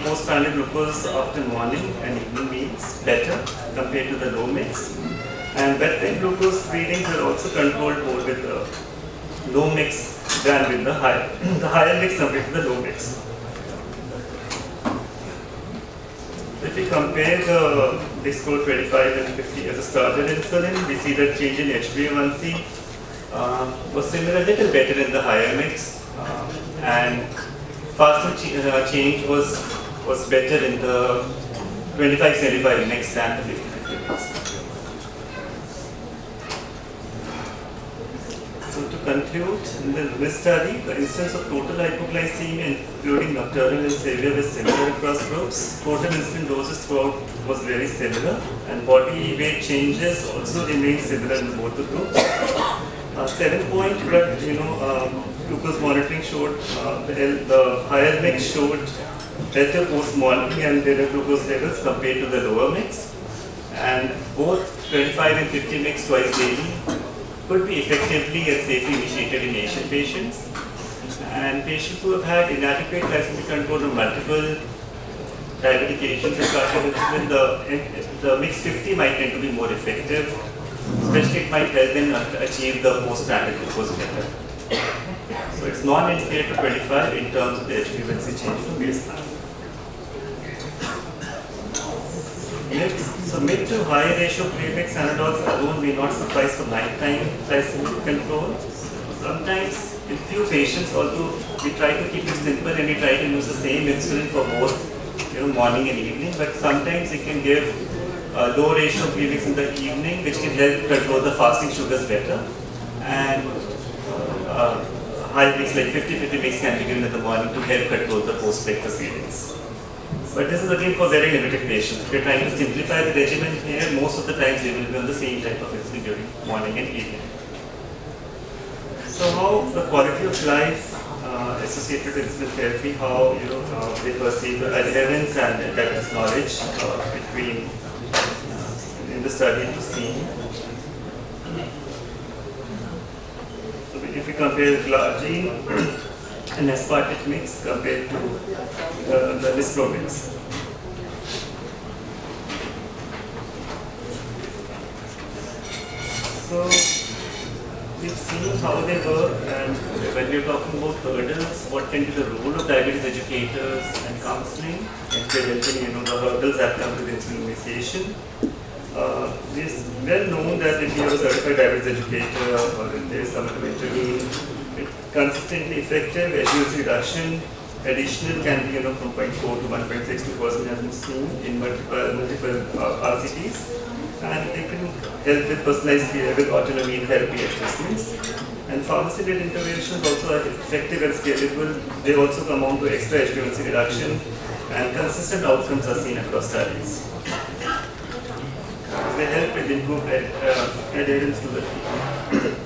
post-prandial glucose after morning and evening meals better compared to the low mix. And bedtime glucose readings are also controlled more with the low mix than with the higher mix compared to the low mix. If we compare the score 25 and 50 as a starter insulin, we see that change in HbA1c was similar, little better in the higher mix, and faster change was better in the 25-75 mix than the 50-50 mix. So to conclude, in this study, the incidence of total hypoglycemia, including nocturnal and severe, was similar across groups. Total insulin doses throughout was very similar, and body weight changes also remained similar in both the groups. 7-point glucose monitoring showed the higher mix showed better post-monitoring and better glucose levels compared to the lower mix, and both 25 and 50 mg twice daily could be effectively and safely initiated in Asian patients. And patients who have had inadequate glycemic control on multiple diabetic agents and started insulin, the mix 50 might tend to be more effective, especially it might help them achieve the post-standard glucose better. So it's non-inferior to 25 in terms of the HbA1c change from baseline. So mid to high ratio premix analogs alone may not suffice for nighttime glycemic control. Sometimes in few patients, although we try to keep it simple and we try to use the same insulin for both morning and evening, but sometimes it can give a low ratio premix in the evening, which can help control the fasting sugars better. And high mix like 50-50 mix can be given in the morning to help control the post-breakfast feelings. But this is again for very limited patients. If you're trying to simplify the regimen here, most of the times they will be on the same type of insulin during morning and evening. So how the quality of life associated with insulin therapy, how they perceive the adherence and that knowledge between in the study to see. So if we compare glargine and aspartic mix compared to the Lispro mix. So we've seen how they work, and when we're talking about hurdles, what can be the role of diabetes educators and counseling in preventing the hurdles that come with insulin initiation. It's well known that if you are a certified diabetes educator or if there is some intervene, consistently effective HbA1c reduction, additional can be from 0.4 to 1.62% has been seen in multiple RCTs, and they can help with personalized care with autonomy therapy adjustments. And pharmacy-led interventions also are effective and scalable. They also come on to extra HbA1c reduction, and consistent outcomes are seen across studies. They help with improved adherence to the treatment.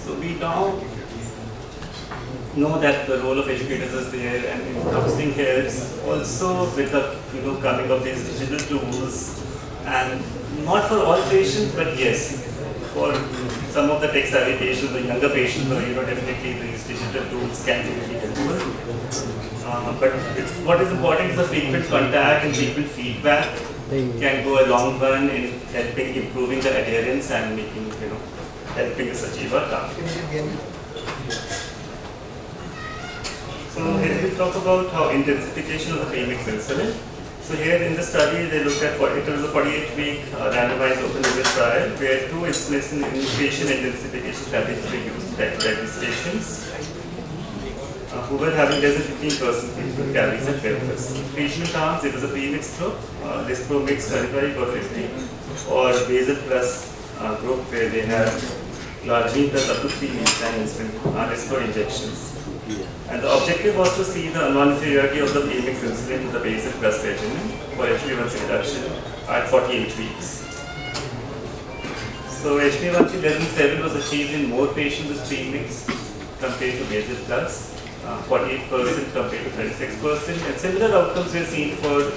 So we now know that the role of educators is there, and counseling helps also with the coming of these digital tools, and not for all patients, but yes, for some of the tech-savvy patients, the younger patients, definitely these digital tools can be really helpful. But what is important is the frequent contact and frequent feedback can go a long run in helping improving the adherence and making helping us achieve our target. So here we talk about how intensification of the premix insulin. So here in the study they looked at it was a 48-week randomized open label trial where two insulin initiation and intensification strategies were used at diabetes patients who were having less than 15% calories at breakfast. Patient arms, it was a premix group, Lispro mix 25 or 50, or basal plus group where they have glargine plus up to 3 weeks and insulin Lispro injections. And the objective was to see the non-inferiority of the premix insulin to the basal plus regimen for HbA1c reduction at 48 weeks. So HbA1c less than 7 was achieved in more patients with premix compared to basal plus, 48% compared to 36%, and similar outcomes were seen for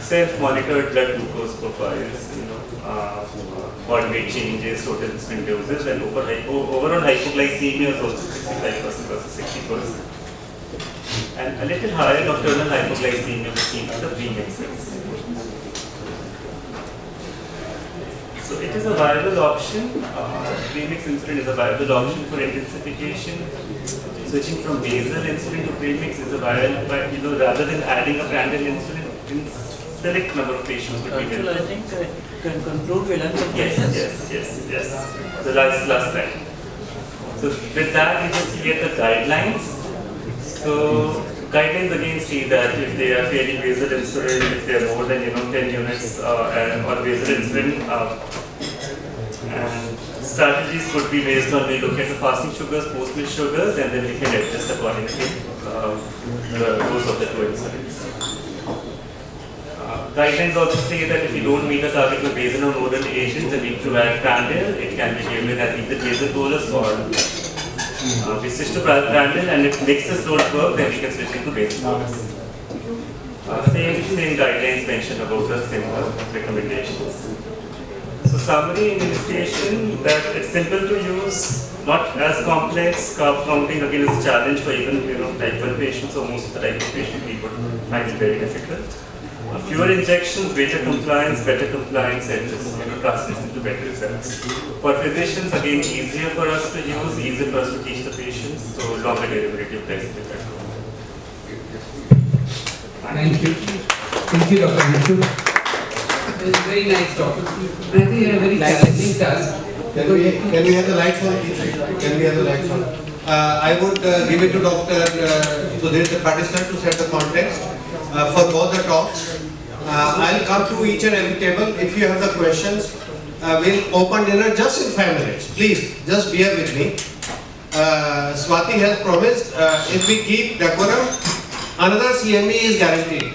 self-monitored blood glucose profiles, body weight changes, total insulin doses, and overall hypoglycemia was also 65% versus 60%. And a little higher nocturnal hypoglycemia was seen in the premixes. So it is a viable option. Premix insulin is a viable option for intensification. Switching from basal insulin to premix is a viable, but rather than adding a branded insulin in select number of patients would be helpful. I think can conclude we learn some Yes. The last slide. So with that, we just get the guidelines. So guidelines again see that if they are failing basal insulin, if they are more than 10 units on basal insulin, and strategies could be based on we look at the fasting sugars, post-meal sugars, and then we can adjust accordingly the dose of the two insulins. Guidelines also say that if you don't meet the target with basal or nodal agents and need to add prandial, it can be given as either basal bolus or we switch to prandial, and if mixes don't work, then we can switch into basal bolus. Same guidelines mentioned about the simple recommendations. So summary in initiation that it's simple to use, not as complex. Carb counting again is a challenge for even type 1 patients, or most of the type 1 patients we would find it very difficult. Fewer injections, better compliance, and just translates into better results. For physicians, again, easier for us to use, easier for us to teach the patients, so longer durability of glycemic control. Thank you. Thank you, Dr. Anshu. It was a very nice talk. And I think you had a very challenging task. Can we have the lights on, please? Can we have the lights on? I would give it to Dr. Sudhir Tripathi to set the context for both the talks. I'll come to each and every table. If you have the questions, we'll open dinner just in 5 minutes. Please, just bear with me. Swati has promised if we keep decorum, another CME is guaranteed.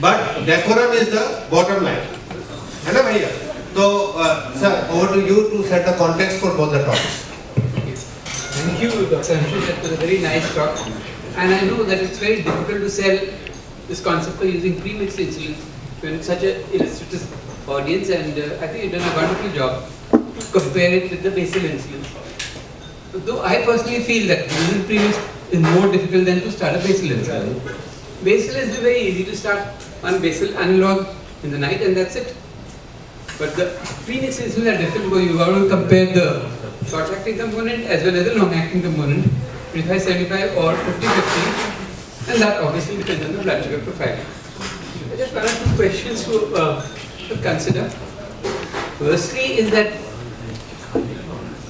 But decorum is the bottom line. है ना भैया? So, sir, over to you to set the context for both the talks. Thank you, Dr. Anshu. That was a very nice talk. And I know that it's very difficult to sell this concept of using premixed insulin to such an illustrative audience, and I think you've done a wonderful job to compare it with the basal insulin. Though I personally feel that using premixed is more difficult than to start a basal insulin. Basal is very easy to start one basal analog in the night and that's it. But the premixed insulins are different because you have to compare the short-acting component as well as the long-acting component, 25-75 or 50-50, and that obviously depends on the blood sugar profile. I just one or two questions to consider. Firstly, is that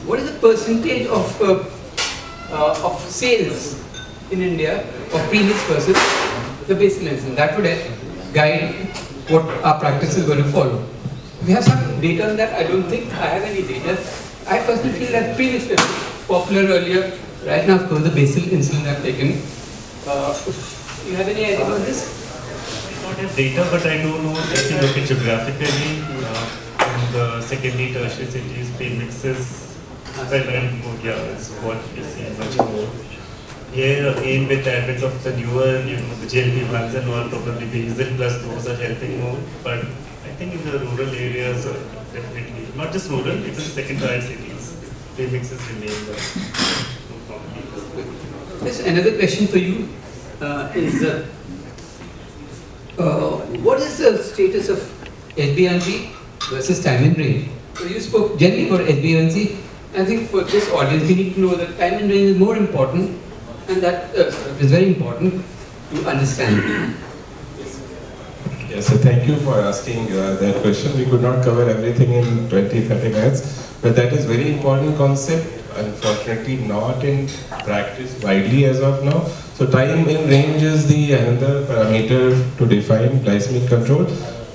what is the percentage of sales in India of premixed versus the basal insulin? That would guide what our practice is going to follow. We have some data on that. I don't think I have any data. I personally feel that premixed was popular earlier. Right now, of course, the basal insulin I've taken. You have any idea about this? I don't have data, but I do know if you look at geographically, in the secondary, tertiary cities, premixes, is what we see much more. Here again, with the advent of the newer, the GLP-1s and all, probably basal plus those are helping more. But I think in the rural areas, definitely, not just rural, even second-tier cities, premixes remain the Yes, another question for you is what is the status of HbA1c versus time in range? So you spoke generally about HbA1c. I think for this audience, we need to know that time in range is more important, and that is very important to understand. Yes, so thank you for asking that question. We could not cover everything in 20-30 minutes, but that is very important concept. Unfortunately, not in practice widely as of now. So time in range is the another parameter to define glycemic control.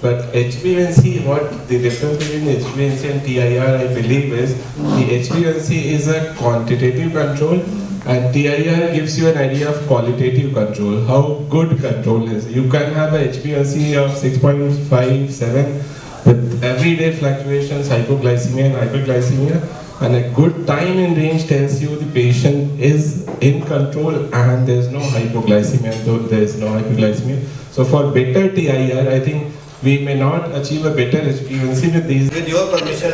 But HbA1c, what the difference between HbA1c and TIR, I believe, is the HbA1c is a quantitative control, and TIR gives you an idea of qualitative control, how good control is. You can have a HbA1c of 6.5, 7 with everyday fluctuations, hypoglycemia and hyperglycemia. And a good time in range tells you the patient is in control and there is no hypoglycemia, though there is no hypoglycemia. So for better TIR, I think we may not achieve a better HbA1c with these. With your permission,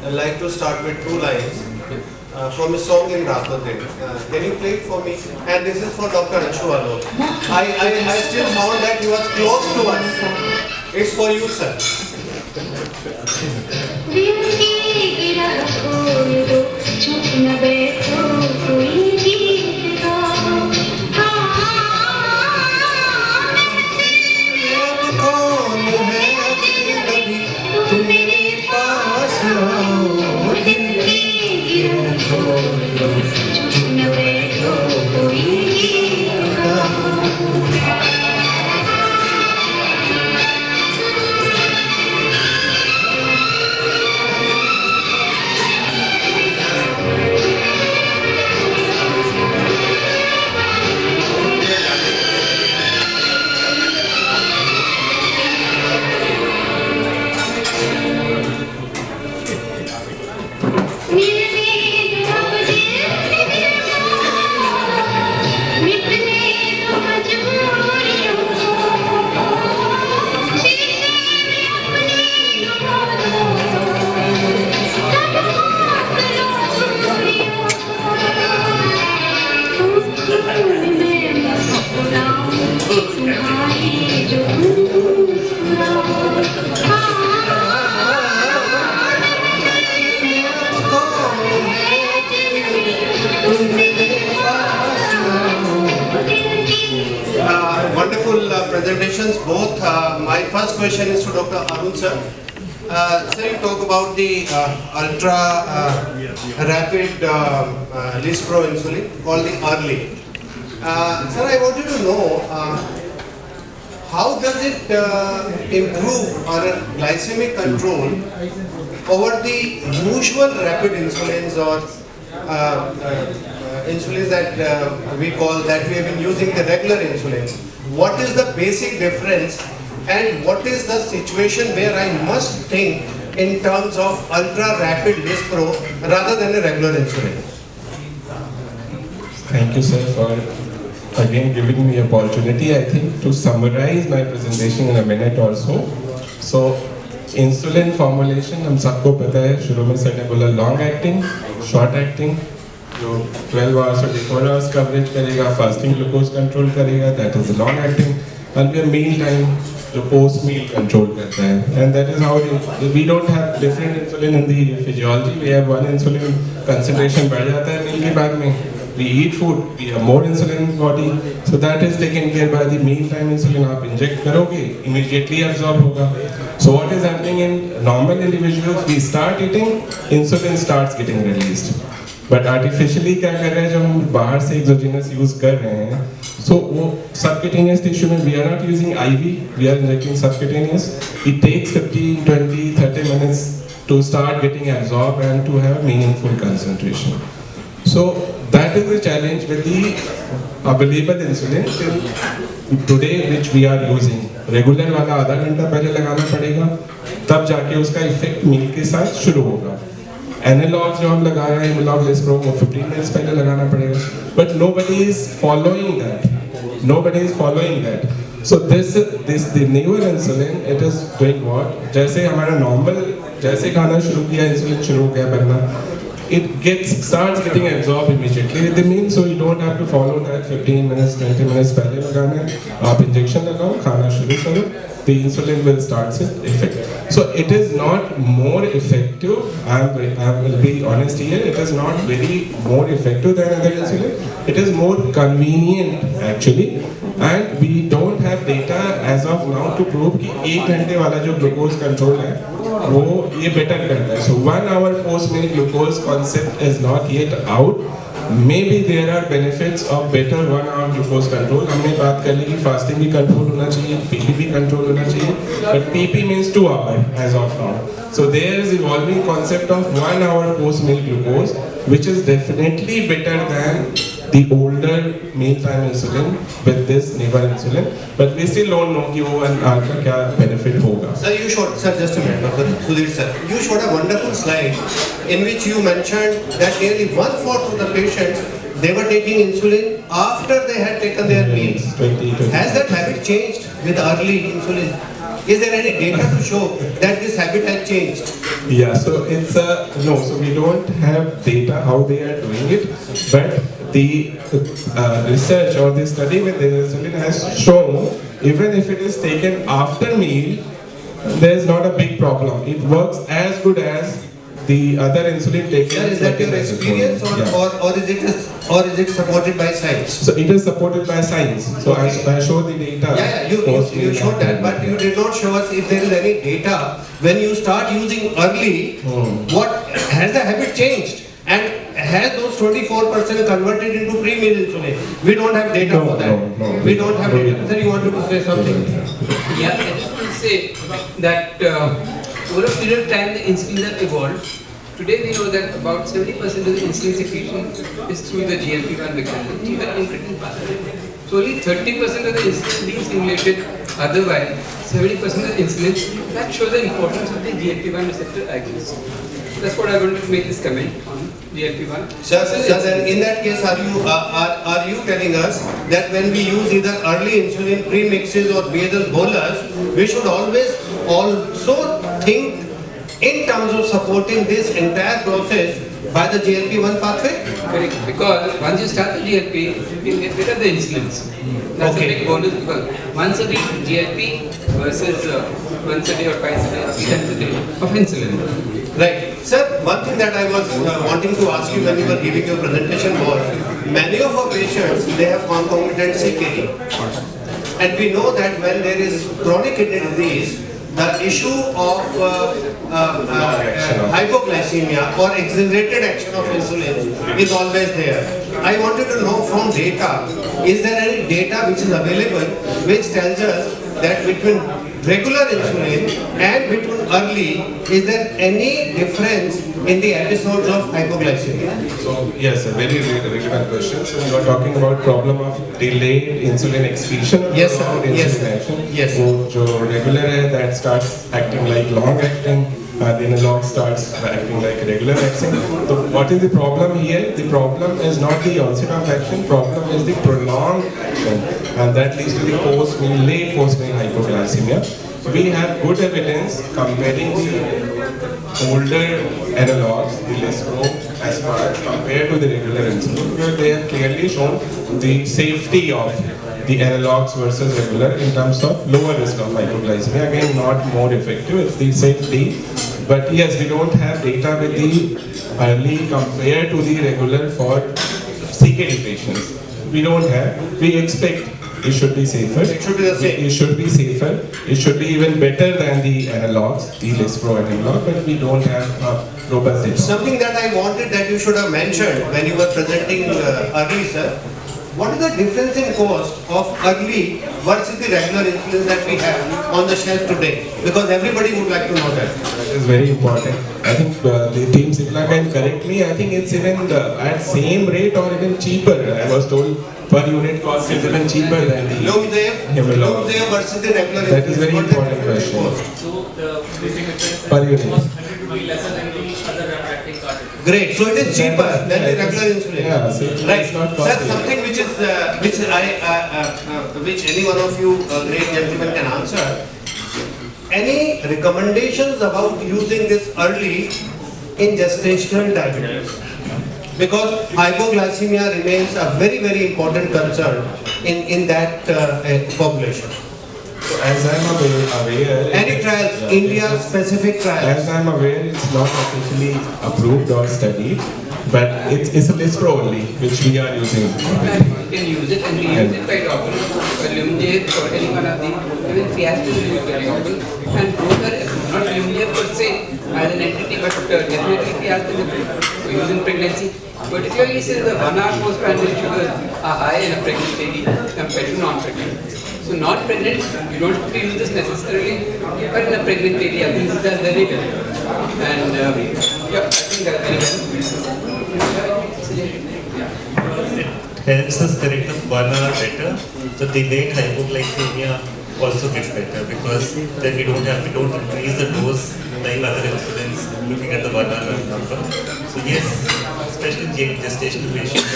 I'd like to start with 2 lines from a song in Rathodin. Can you play it for me? And this is for Dr. Anshu Alok. I still found that you are close to us. It's for you, sir. presentations. Both, my first question is to Dr. Arun sir. Sir, you talk about the ultra rapid Lispro insulin called the URLI. Sir, I wanted to know how does it improve our glycemic control over the usual rapid insulins or insulins that we call, that we have been using, the regular insulins. What is the basic difference and what is the situation where I must think in terms of ultra rapid Lispro rather than a regular insulin? Thank you, sir, for again giving me opportunity, I think, to summarize my presentation in a minute or so. So, insulin formulation, हम सबको पता है, शुरू में sir ने बोला long acting, short acting, जो 12 hours or 24 hours coverage करेगा, fasting glucose control करेगा, that is long acting, and फिर meal time, जो post meal control करता है, and that is how we don't have different insulin in the physiology. We have one insulin concentration बढ़ जाता है meal के बाद में. We eat food, we have more insulin in the body, so that is taken care by the mealtime insulin. आप inject करोगे, immediately absorb होगा. So what is happening in normal individuals? We start eating, insulin starts getting released. But artificially क्या कर रहे हैं, जब हम बाहर से exogenous use कर रहे हैं, so वो subcutaneous tissue में we are not using IV, we are injecting subcutaneous. It takes 15, 20, 30 minutes to start getting absorbed and to have meaningful concentration. So that is the challenge with the available insulin today which we are using. Regular वाला आधा घंटा पहले लगाना पड़ेगा, तब जाके उसका effect मील के साथ शुरू होगा. Analogs जो हम लगा रहे हैं, analog Lispro, वो 15 minutes पहले लगाना पड़ेगा. But nobody is following that. Nobody is following that. So the newer insulin, it is doing what? जैसे हमारा normal, जैसे खाना शुरू किया, insulin शुरू हो गया बनना. It starts getting absorbed immediately with the meal, so you don't have to follow that 15 minutes, 20 minutes पहले लगाना है. आप injection लगाओ, खाना शुरू करो, the insulin will start its effect. So it is not more effective. I will be honest here. It is not very more effective than other insulin. It is more convenient actually, and we don't have data as of now to prove कि 1 घंटे वाला जो glucose control है वो ये better करता है. So 1 hour post meal glucose concept is not yet out. Maybe there are benefits of better 1 hour glucose control. हमने बात कर ली कि fasting भी control होना चाहिए, PP भी control होना चाहिए, but PP means 2 hours as of now. So there is evolving concept of 1 hour post meal glucose, which is definitely better than the older mealtime insulin with this newer insulin, but we still don't know कि वो 1 hour का क्या benefit होगा. Sir, you showed, sir, just a minute, Dr. Sudhir sir, you showed a wonderful slide in which you mentioned that nearly 1/4 of the patients, they were taking insulin after they had taken their meals. Has that habit changed with early insulin? Is there any data to show that this habit has changed? Yeah, so it's no, so we don't have data how they are doing it, but the research or the study with the insulin has shown even if it is taken after meal, there is not a big problem. It works as good as the other insulin taken. Sir, is that your experience or is it supported by science? So it is supported by science. So I show the data. Yeah, you showed that, but you did not show us if there is any data when you start using early. What has the habit changed? And has those 24% converted into pre-meal insulin? We don't have data for that. No. We don't have data. Sir, you wanted to say something? Yeah, I just want to say that over a period of time the insulin have evolved. Today we know that about 70% of the insulin secretion is through the GLP-1 mechanism, through the incretin pathway. So only 30% of the insulin being stimulated, otherwise 70% of the insulin. That shows the importance of the GLP-1 receptor agonist. That's what I wanted to make this comment on GLP-1. Sir, then in that case, are you telling us that when we use either early insulin premixes or basal bolus, we should always also think in terms of supporting this entire process by the GLP-1 pathway? Correct. Because once you start the GLP, you can get rid of the insulins. That's a big bonus because once a week GLP versus once a day or twice a day or 3 times a day of insulin. Right. Sir, one thing that I was wanting to ask you when you were giving your presentation was, many of our patients, they have concomitant CKD. And we know that when there is chronic kidney disease, the issue of hypoglycemia or accelerated action of insulin is always there. I wanted to know from data, is there any data which is available which tells us that between regular insulin and between early, is there any difference in the episodes of hypoglycemia? So yes, a very relevant question. So you are talking about problem of delayed insulin excretion. Yes, sir. Insulin Yes, sir. action. Yes. So regular है that starts acting like long acting. Then long starts acting like regular action. So what is the problem here? The problem is not the onset of action. Problem is the prolonged action, and that leads to the late post-meal hypoglycemia. We have good evidence comparing the older analogs, the Lispro, aspart, compared to the regular insulin, where they have clearly shown the safety of the analogs versus regular in terms of lower risk of hypoglycemia. Again, not more effective, it's the safety. But yes, we don't have data with the early compared to the regular for CKD patients. We don't have. We expect it should be safer. It should be the same. It should be safer. It should be even better than the analogs, the Lispro analog, but we don't have robust data. Something that I wanted that you should have mentioned when you were presenting early, sir. What is the difference in cost of early versus the regular insulin that we have on the shelf today? Because everybody would like to know that. That is very important. I think the team Sipla can correct me. I think it's even at same rate or even cheaper. I was told per unit cost is even cheaper than the Lumzev versus the regular insulin. That is very important question. So the basic difference Per unit. cost 100 to be lesser than the other acting cartridge. Great. So it is cheaper than the regular insulin. Yeah, so right. it's not Sir, costly. something which is which any one of you great gentlemen can answer. Any recommendations about using this early in gestational diabetes? Because hypoglycemia remains a very important concern in that population. So as I am aware, Any trials, India specific trials? as I am aware, it's not officially approved or studied, but it's a Lispro only, which we are using. And you can use it, and we use it quite often. Lumzev or any one of the, even Fiasp is used very often. And both are not Lumzev per se as an entity, but definitely Fiasp is approved for use in pregnancy. Particularly since the 1 hour postprandial sugars are high in a pregnant lady compared to non-pregnant. So not pregnant, you don't have to use this necessarily, but in a pregnant lady, I think this does very well. And yeah, I think that's very well. Helps us correct the 1 hour better. The delayed hypoglycemia also gets better because then we don't increase the dose like other insulins looking at the 1 hour number. So yes, especially in gestational patients,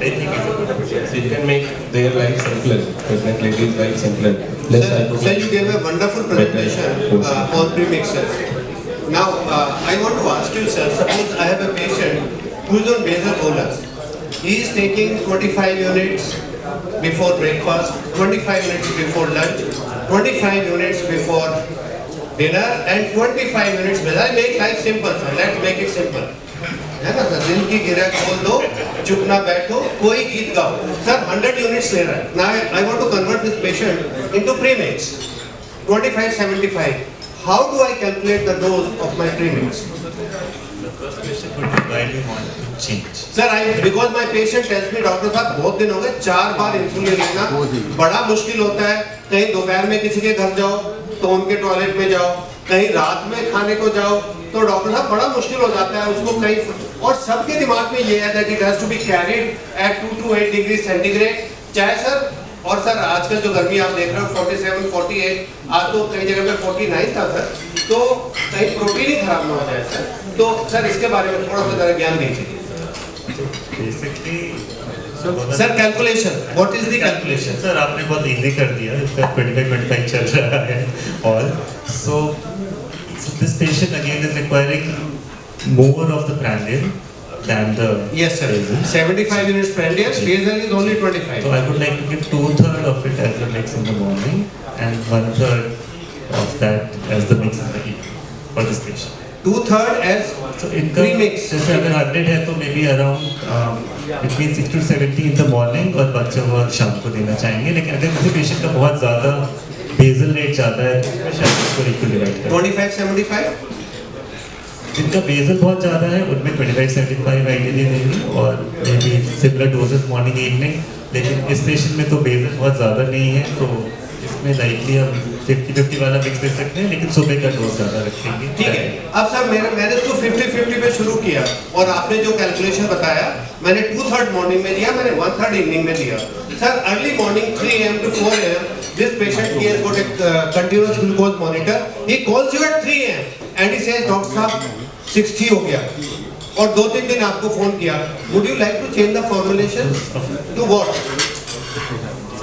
I think it's a good option. So it can make their life simpler, pregnant ladies' life simpler. Less Sir, hypoglycemia. you gave a wonderful presentation on premixes. Now, I want to ask you, sir, suppose I have a patient who is on basal bolus. He is taking 25 units before breakfast, 25 minutes before lunch, 25 units before dinner, and 25 minutes with. I make life simple, sir. Let's make it simple. है ना sir, दिन की गिरा खोल दो, चुप ना बैठो, कोई गीत गाओ. Sir, 100 units ले रहा है. Now I want to convert this patient into premix, 25-75. How do I calculate the dose of my premix? The first question would be why do you want to change? Sir, because my patient tells me, doctor साहब बहुत दिन हो गए 4 बार insulin लेना बड़ा मुश्किल होता है. कहीं दोपहर में किसी के घर जाओ तो उनके टॉयलेट में जाओ, कहीं रात में खाने को जाओ तो डॉक्टर साहब बड़ा मुश्किल हो जाता है उसको कहीं. और सबके दिमाग में ये है that it has to be carried at 2 to 8 degrees centigrade. चाहे सर, और सर आजकल जो गर्मी आप देख रहे हो 47, 48, आज तो कई जगह पे 49 था सर, तो कहीं प्रोटीन ही खराब ना हो जाए सर. तो सर इसके बारे में थोड़ा सा जरा ज्ञान दीजिए. Basically, sir calculation, what is the calculation? Sir आपने बहुत इजी कर दिया, इसका 25 चल रहा है और so this patient again is requiring more of the prandial than the Yes sir, 75 units prandial, basal is only 25. So I would like to give 2/3 of it as the mix in the morning and 1/3 of that as the mix in the evening for this patient. 2/3 as So इनका premix. जैसे अगर 100 है तो may be around between 60 to 70 in the morning और बच्चों को शाम को देना चाहेंगे, लेकिन अगर किसी पेशेंट का बहुत ज़्यादा बेसल रेट ज़्यादा है तो मैं शायद उसको इक्वल डिवाइड करूँ। 25-75? जिनका बेसल बहुत ज़्यादा है उनमें 25-75 आइडियली देंगे और may be similar doses morning evening, लेकिन इस पेशेंट में तो बेसल बहुत ज़्यादा नहीं है तो इसमें लाइकली हम 50-50 वाला मिक्स दे सकते हैं, लेकिन सुबह का डोज ज़्यादा रखेंगे। ठीक है। अब सर मैंने इसको 50-50 पे शुरू किया और आपने जो कैलकुलेशन बताया, मैंने 2/3 मॉर्निंग में दिया, मैंने 1/3 इवनिंग में दिया। Sir early morning 3 AM to 4 AM, this patient he has got a continuous glucose monitor. He calls you at 3 AM and he says, doctor साहब 60 हो गया और 2-3 दिन आपको फोन किया, would you like to change the formulation to what?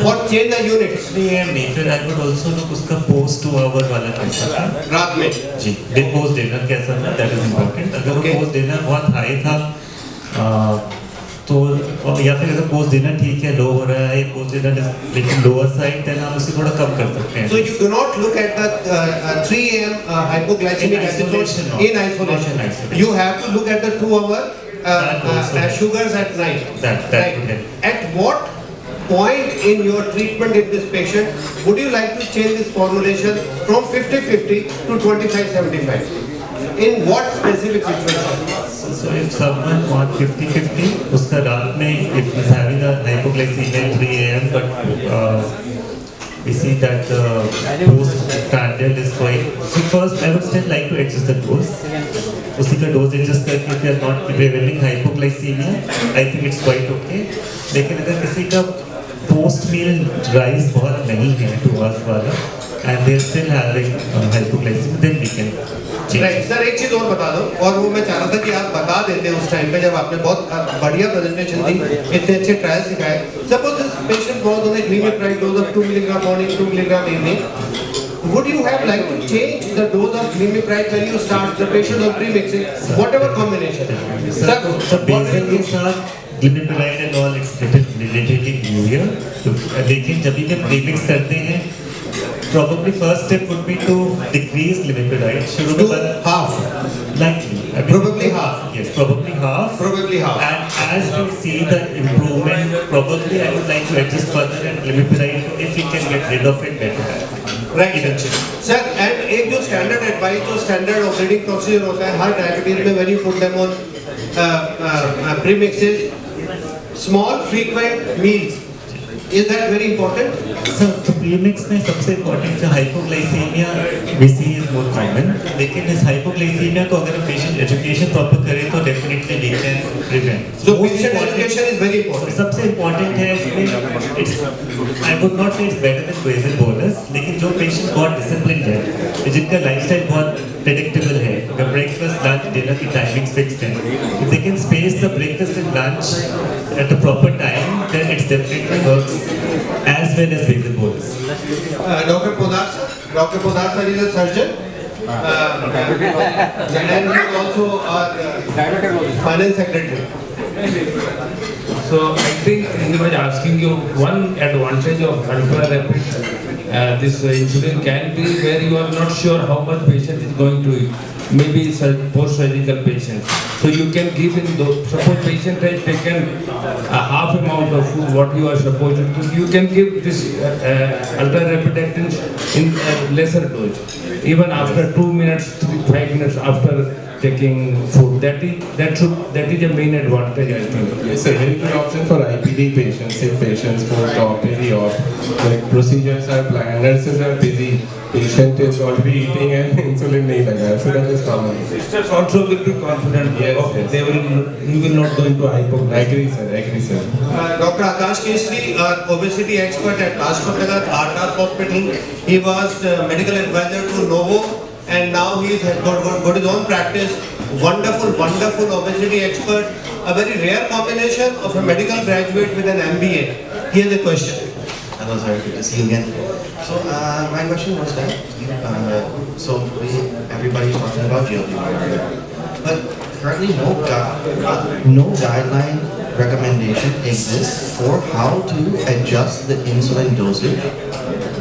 Or change the units? नहीं, फिर I would also look उसका post 2 hour वाला कैसा था रात में जी, post dinner कैसा था, that is important। अगर वो post dinner बहुत high था तो या फिर अगर post dinner ठीक है, low हो रहा है, post dinner लेकिन lower side, then हम उसे थोड़ा कम कर सकते हैं। So you do not look at the 3 AM hypoglycemic episode in isolation. You have to look at the 2 hour sugars at night. That would help। At what point in your treatment in this patient would you like to change this formulation from 50-50 to 25-75? In what specific situation? So if someone wants 50-50, उसका रात में if he's having a hypoglycemia at 3 AM, but we see that post-prandial is quite. So first, I would still like to adjust the dose. उसी का dose adjust करके if you are not prevailing hypoglycemia, I think it's quite okay. लेकिन अगर किसी का post meal rise बहुत नहीं है 2 hours वाला and they're still having hypoglycemia, then we can change। Right, sir एक चीज और बता दो, और वो मैं चाह रहा था कि आप बता देते उस टाइम पे जब आपने बहुत बढ़िया प्रेजेंटेशन दी, इतने अच्छे ट्रायल सिखाए। Suppose this patient was on a glimepiride dose of 2 mg morning, 2 mg evening. Would you have like to change the dose of glimepiride when you start the patient on premixing, whatever combination? Sir, basal के साथ glimepiride and all it's relatively newer, लेकिन जब भी हम premix करते हैं probably first step would be to decrease glimepiride शुरू में half, likely probably half, yes, probably half, and as we see the improvement probably I would like to adjust further and glimepiride if we can get rid of it better, right sir। And एक जो standard advice, जो standard operating procedure होता है हर diabetes में when you put them on premixes, small frequent meals, is that very important? So premix में सबसे important जो hypoglycemia we see is more common, लेकिन इस hypoglycemia को अगर हम patient education proper करें तो definitely we can prevent। So patient education is very important। सबसे important है इसमें it's I would not say it's better than basal bolus, लेकिन जो patient बहुत disciplined है, जिनका lifestyle बहुत predictable है, अगर breakfast, lunch, dinner की timings fixed है, if they can space the breakfast and lunch at the proper time, then it definitely works as well as basal bolus। Dr. Podar sir is a surgeon, and he is also our finance secretary। So I think he was asking you one advantage of ultra rapid this insulin can be where you are not sure how much patient is going to eat. Maybe post-surgical patient. So you can give him, suppose patient has taken a half amount of food what you are supposed to, you can give this ultra rapid actin in a lesser dose. Even after 2 minutes, 5 minutes after taking food, that is the main advantage I think. It's a very good option for IPD patients, if patients post-op, peri-op, like procedures are planned, nurses are busy, patient is already eating and insulin nahi laga, so that is common। Sisters also will be confident, Yes, okay, yes। you will not go into hypoglycemia. Agree sir। Dr. Akash Kesri, obesity expert at Rajkot Nagar Ardas Hospital. He was medical advisor to Novo, and now he has got his own practice. Wonderful obesity expert. A very rare combination of a medical graduate with an MBA. Here's a question. Hello sir, good to see you again. So my question was that, everybody's talking about GLP-1, but currently no guideline recommendation exists for how to adjust the insulin dosage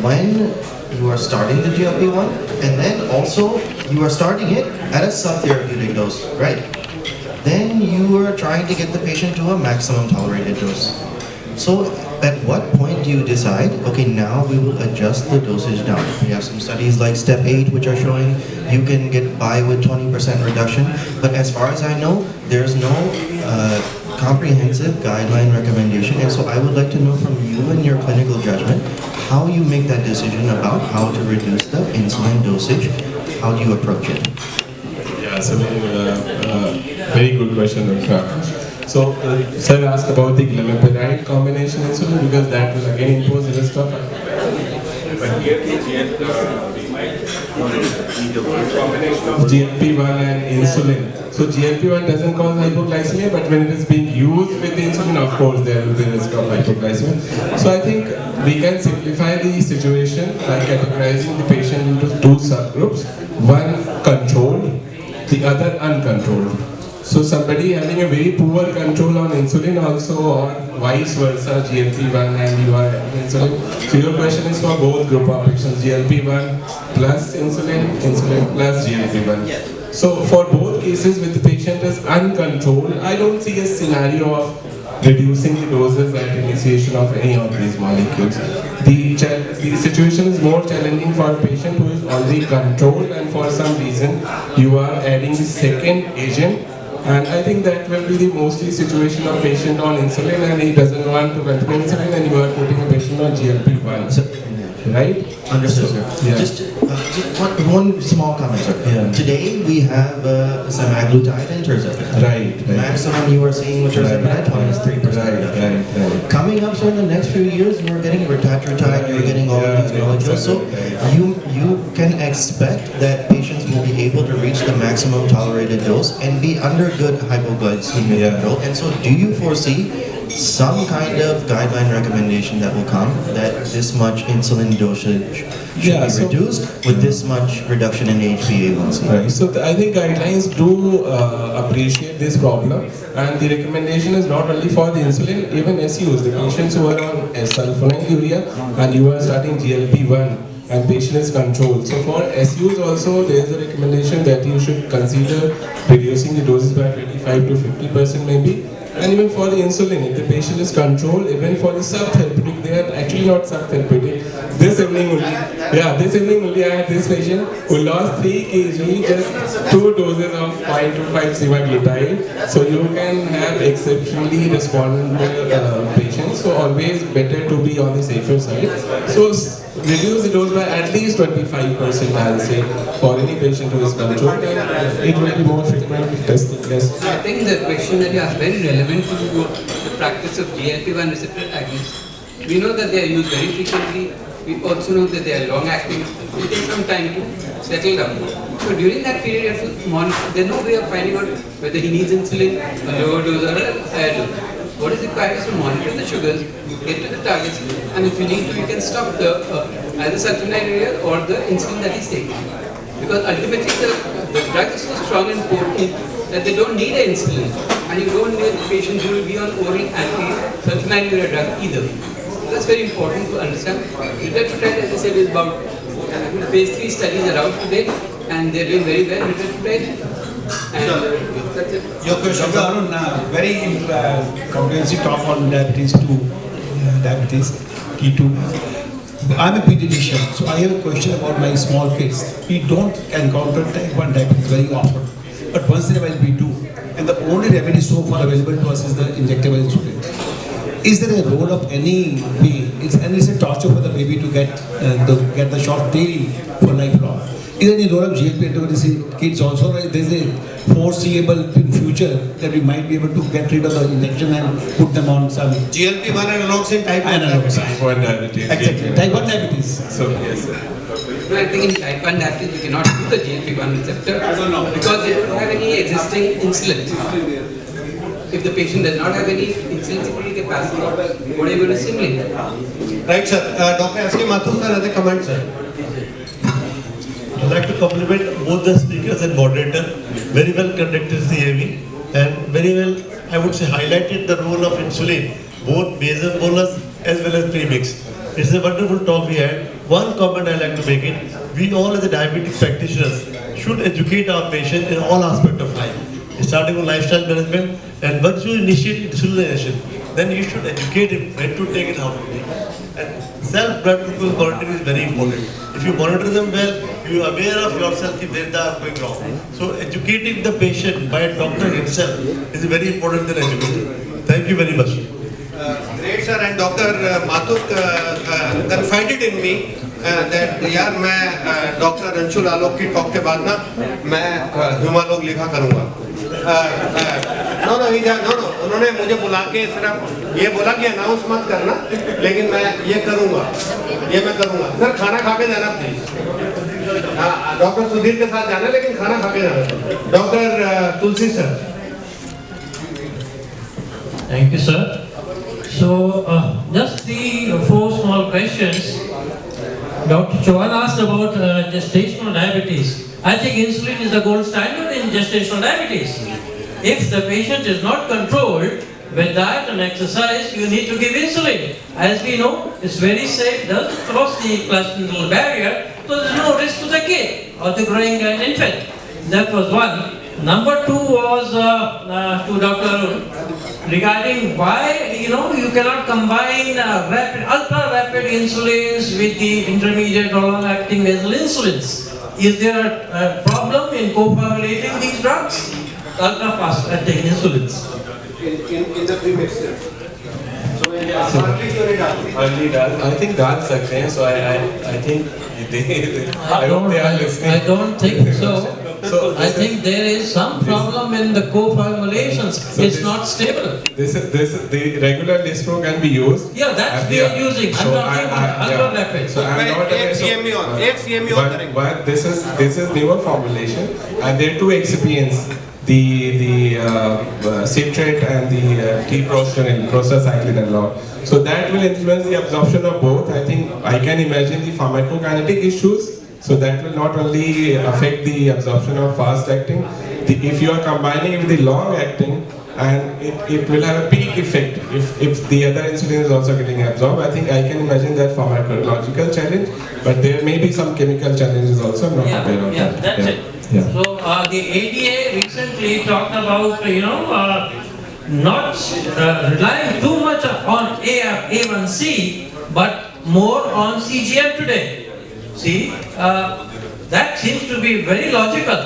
when you are starting the GLP-1, and then also you are starting it at a subtherapeutic dose, right? Then you are trying to get the patient to a maximum tolerated dose. So at what point do you decide, okay, now we will adjust the dosage down? We have some studies like step 8 which are showing you can get by with 20% reduction, but as far as I know, there's no comprehensive guideline recommendation, and so I would like to know from you and your clinical judgment how you make that decision about how to reduce the insulin dosage. How do you approach it? Yeah, so very good question, Dr. So, sir asked about the glimepiride combination insulin because that will again impose risk of but here the combination of GLP-1 and insulin. So GLP-1 doesn't cause hypoglycemia, but when it is being used with insulin, of course, there will be risk of hypoglycemia. So I think we can simplify the situation by categorizing the patient into two subgroups: one controlled, the other uncontrolled. So somebody having a very poor control on insulin also, or vice versa, GLP-1 and you are insulin. So your question is for both group of patients, GLP-1 plus insulin, insulin plus GLP-1. So for both cases with the patient is uncontrolled, I don't see a scenario of reducing the doses at initiation of any of these molecules. The situation is more challenging for a patient who is already controlled and for some reason you are adding the second agent. And I think that will be the mostly situation of patient on insulin and he doesn't want to continue insulin and you are putting a patient on GLP-1, right? Understood, sir. Yeah. Just one small comment, sir. Yeah. Today we have semaglutide and tirzepatide. Right. Maximum you are seeing with tirzepatide, 23%. Right. Coming up, so in the next few years, you're getting retatrutide, you're getting all of these molecules. So you can expect that patients will be able to reach the maximum tolerated dose and be under good hypoglycemic control. And so do you foresee some kind of guideline recommendation that will come that this much insulin dosage should be reduced with this much reduction in HbA1c? Right. So I think guidelines do appreciate this problem, and the recommendation is not only for the insulin, even SUs, the patients who are on sulfonylurea and you are starting GLP-1 and patient is controlled. So for SUs also there is a recommendation that you should consider reducing the doses by 25 to 50% maybe. And even for the insulin, if the patient is controlled, even for the subtherapeutic, they are actually not subtherapeutic. This evening only I had this patient who lost 3 kg, just 2 doses of 0.25 semaglutide. So you can have exceptionally responsible patients. So always better to be on the safer side. So reduce the dose by at least 25%, I'll say, for any patient who is controlled, and it will be more frequent testing. Yes. I think the question that you asked is very relevant to the practice of GLP-1 receptor agonists. We know that they are used very frequently. We also know that they are long-acting. It takes some time to settle down. So during that period, you have to monitor. There's no way of finding out whether he needs insulin, a lower dose or a higher dose. What is required is to monitor the sugars, get to the targets, and if you need to, you can stop the either sulfonylurea or the insulin that he's taking. Because ultimately, the drug is so strong and potent that they don't need an insulin, and you don't need patients who will be on oral anti-sulfonylurea drug either. So that's very important to understand. Retatrutide, as I said, is about phase 3 studies are out today, and they're doing very well. Retatrutide. And that's it. Your question, Dr. Arun, very comprehensive talk on diabetes 2, diabetes T2. I'm a pediatrician, so I have a question about my small kids. We don't encounter type 1 diabetes very often, but once in a while we do. And the only remedy so far available to us is the injectable insulin. Is there a role of any way? It's a torture for the baby to get the shot daily for lifelong. Is there any role of GLP antibodies in kids also? Right? There's a foreseeable in future that we might be able to get rid of the injection and put them on some GLP-1 analogs in type 1 analogs. Type 1 diabetes. Exactly. Type 1 diabetes. So yes, sir. No, I think in type 1 diabetes you cannot do the GLP-1 receptor because they don't have any existing insulin. If the patient does not have any insulin secreting capacity, what are you going to simulate? Right, sir. Dr. S.K. Mathur, sir, has a comment, sir. I'd like to compliment both the speakers and moderator. Very well conducted CAV and very well, I would say, highlighted the role of insulin, both basal bolus as well as premix. It's a wonderful talk we had. One comment I'd like to make it, we all as the diabetic practitioners should should educate our patient in all aspects of life, starting with lifestyle management. And once you initiate insulination, then you should educate him when to take it, how to take it. And self-blood glucose monitoring is very important. If you monitor them well, you are aware of yourself if they are going wrong. So educating the patient by a doctor himself is very important than educating. Thank you very much. Great sir, and Dr. Mathur confided in me that यार मैं Dr. Anshu Alok की talk के बाद ना मैं Humalog लिखा करूँगा. No, उन्होंने मुझे बुला के सिर्फ ये बोला कि अनाउंस मत करना, लेकिन मैं ये करूँगा. सर खाना खा के जाना प्लीज. डॉक्टर सुधीर के साथ जाना, लेकिन खाना खा के जाना. Doctor Tulsi sir. Thank you, sir. So, just 3 or 4 small questions. Dr. Chauhan asked about gestational diabetes. I think insulin is the gold standard in gestational diabetes. If the patient is not controlled with diet and exercise, you need to give insulin. As we know, it's very safe, doesn't cross the placental barrier, so there's no risk to the kid or the growing infant. That was one. Number 2 was to Dr. Arun regarding why you cannot combine ultra rapid insulins with the intermediate or long acting nasal insulins. Is there a problem in co-formulating these drugs? Ultra fast acting insulins. In the premixes. I think that's सकते so I think I hope they are listening. I don't think so. I think there is some problem in the co-formulations. It's not stable. This the regular Lispro can be used. Yeah, that's we are using. I'm talking about ultra rapid. So I'm not 8 CME on. 8 CME on. But this is newer formulation, and there are 2 excipients. The citrate and the T-prostacyclin, prostacyclin and lot. So that will influence the absorption of both. I think I can imagine the pharmacokinetic issues. So that will not only affect the absorption of fast acting. If you are combining it with the long acting, and it will have a peak effect if the other insulin is also getting absorbed. I think I can imagine that pharmacological challenge, but there may be some chemical challenges also. I'm not aware of that. That's it. Yeah. So the ADA recently talked about not relying too much on A1C, but more on CGM today. See, that seems to be very logical,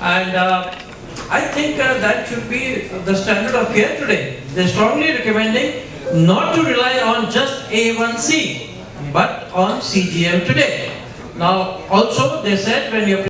and I think that should be the standard of care today. They're strongly recommending not to rely on just A1C, but on CGM today. Now, also they said when you're